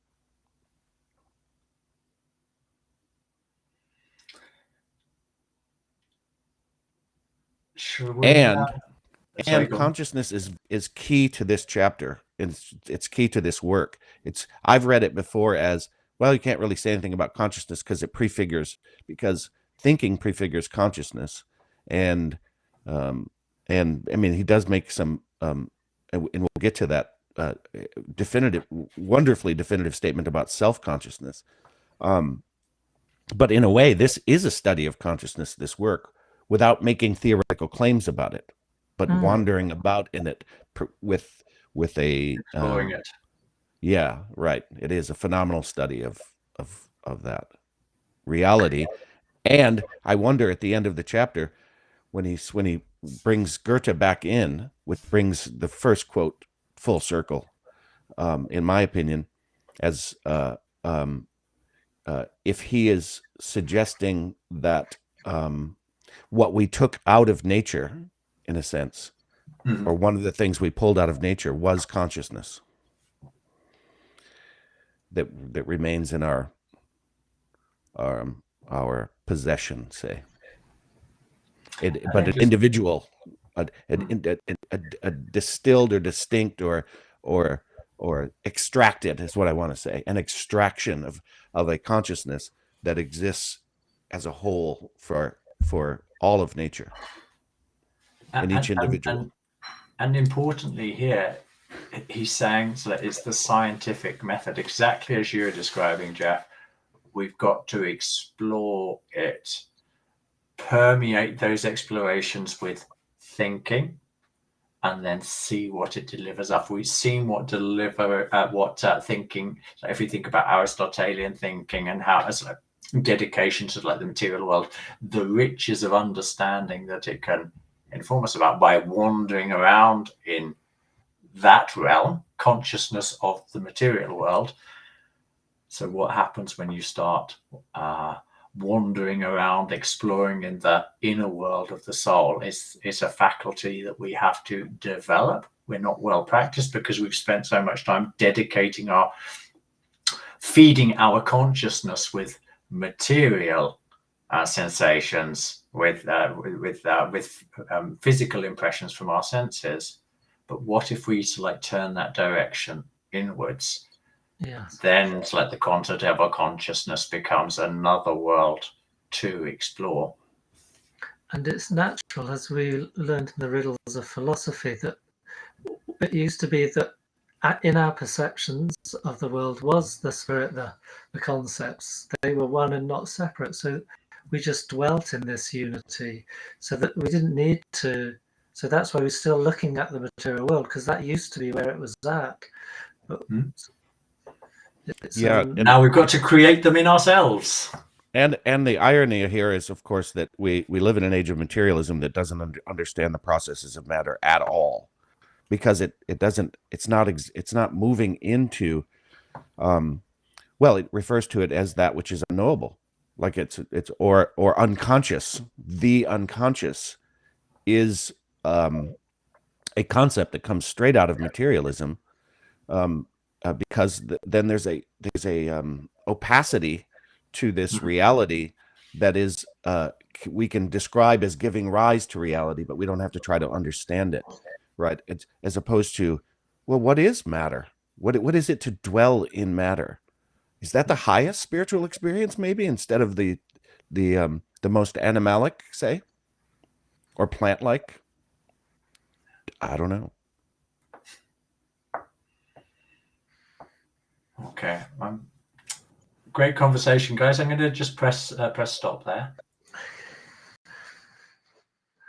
And consciousness is key to this chapter. It's key to this work. I've read it before as, well, you can't really say anything about consciousness because thinking prefigures consciousness. And I mean, he does make some, and we'll get to that wonderfully definitive statement about self-consciousness. But in a way, this is a study of consciousness, this work, without making theoretical claims about it, but wandering about in it with a exploring it. Yeah, right. It is a phenomenal study of that. reality. And I wonder at the end of the chapter, when he brings Goethe back in, which brings the first quote full circle, in my opinion, as if he is suggesting that what we took out of nature, in a sense, or one of the things we pulled out of nature was consciousness that remains in our possession, say. But an individual, a distilled or distinct or extracted is what I want to say. An extraction of a consciousness that exists as a whole for all of nature in each individual. And importantly here, he's saying that it's the scientific method, exactly as you're describing, Jeff. We've got to explore it, permeate those explorations with thinking, and then see what it delivers. After we've seen what thinking, so if we think about Aristotelian thinking and how as a dedication to like the material world, the riches of understanding that it can inform us about by wandering around in that realm, consciousness of the material world. So what happens when you start wandering around, exploring in the inner world of the soul? It's a faculty that we have to develop. We're not well practiced because we've spent so much time feeding our consciousness with material sensations, with physical impressions from our senses. But what if we turn that direction inwards? Yes. Then the concept of our consciousness becomes another world to explore. And it's natural, as we learned in the riddles of philosophy, that it used to be that in our perceptions of the world was the spirit, the concepts. They were one and not separate. So we just dwelt in this unity, so that we didn't need to. So that's why we're still looking at the material world, because that used to be where it was at. But now we've got to create them in ourselves. And the irony here is, of course, that we live in an age of materialism that doesn't understand the processes of matter at all, because it's not moving into, it refers to it as that which is unknowable, like it's or unconscious. The unconscious is a concept that comes straight out of materialism, because then there's a opacity to this reality that is we can describe as giving rise to reality, but we don't have to try to understand it, right? It's, as opposed to, well, what is matter? What is it to dwell in matter? Is that the highest spiritual experience, maybe, instead of the most animalic, say, or plant-like? I don't know. Okay. Great conversation, guys. I'm going to just press stop there.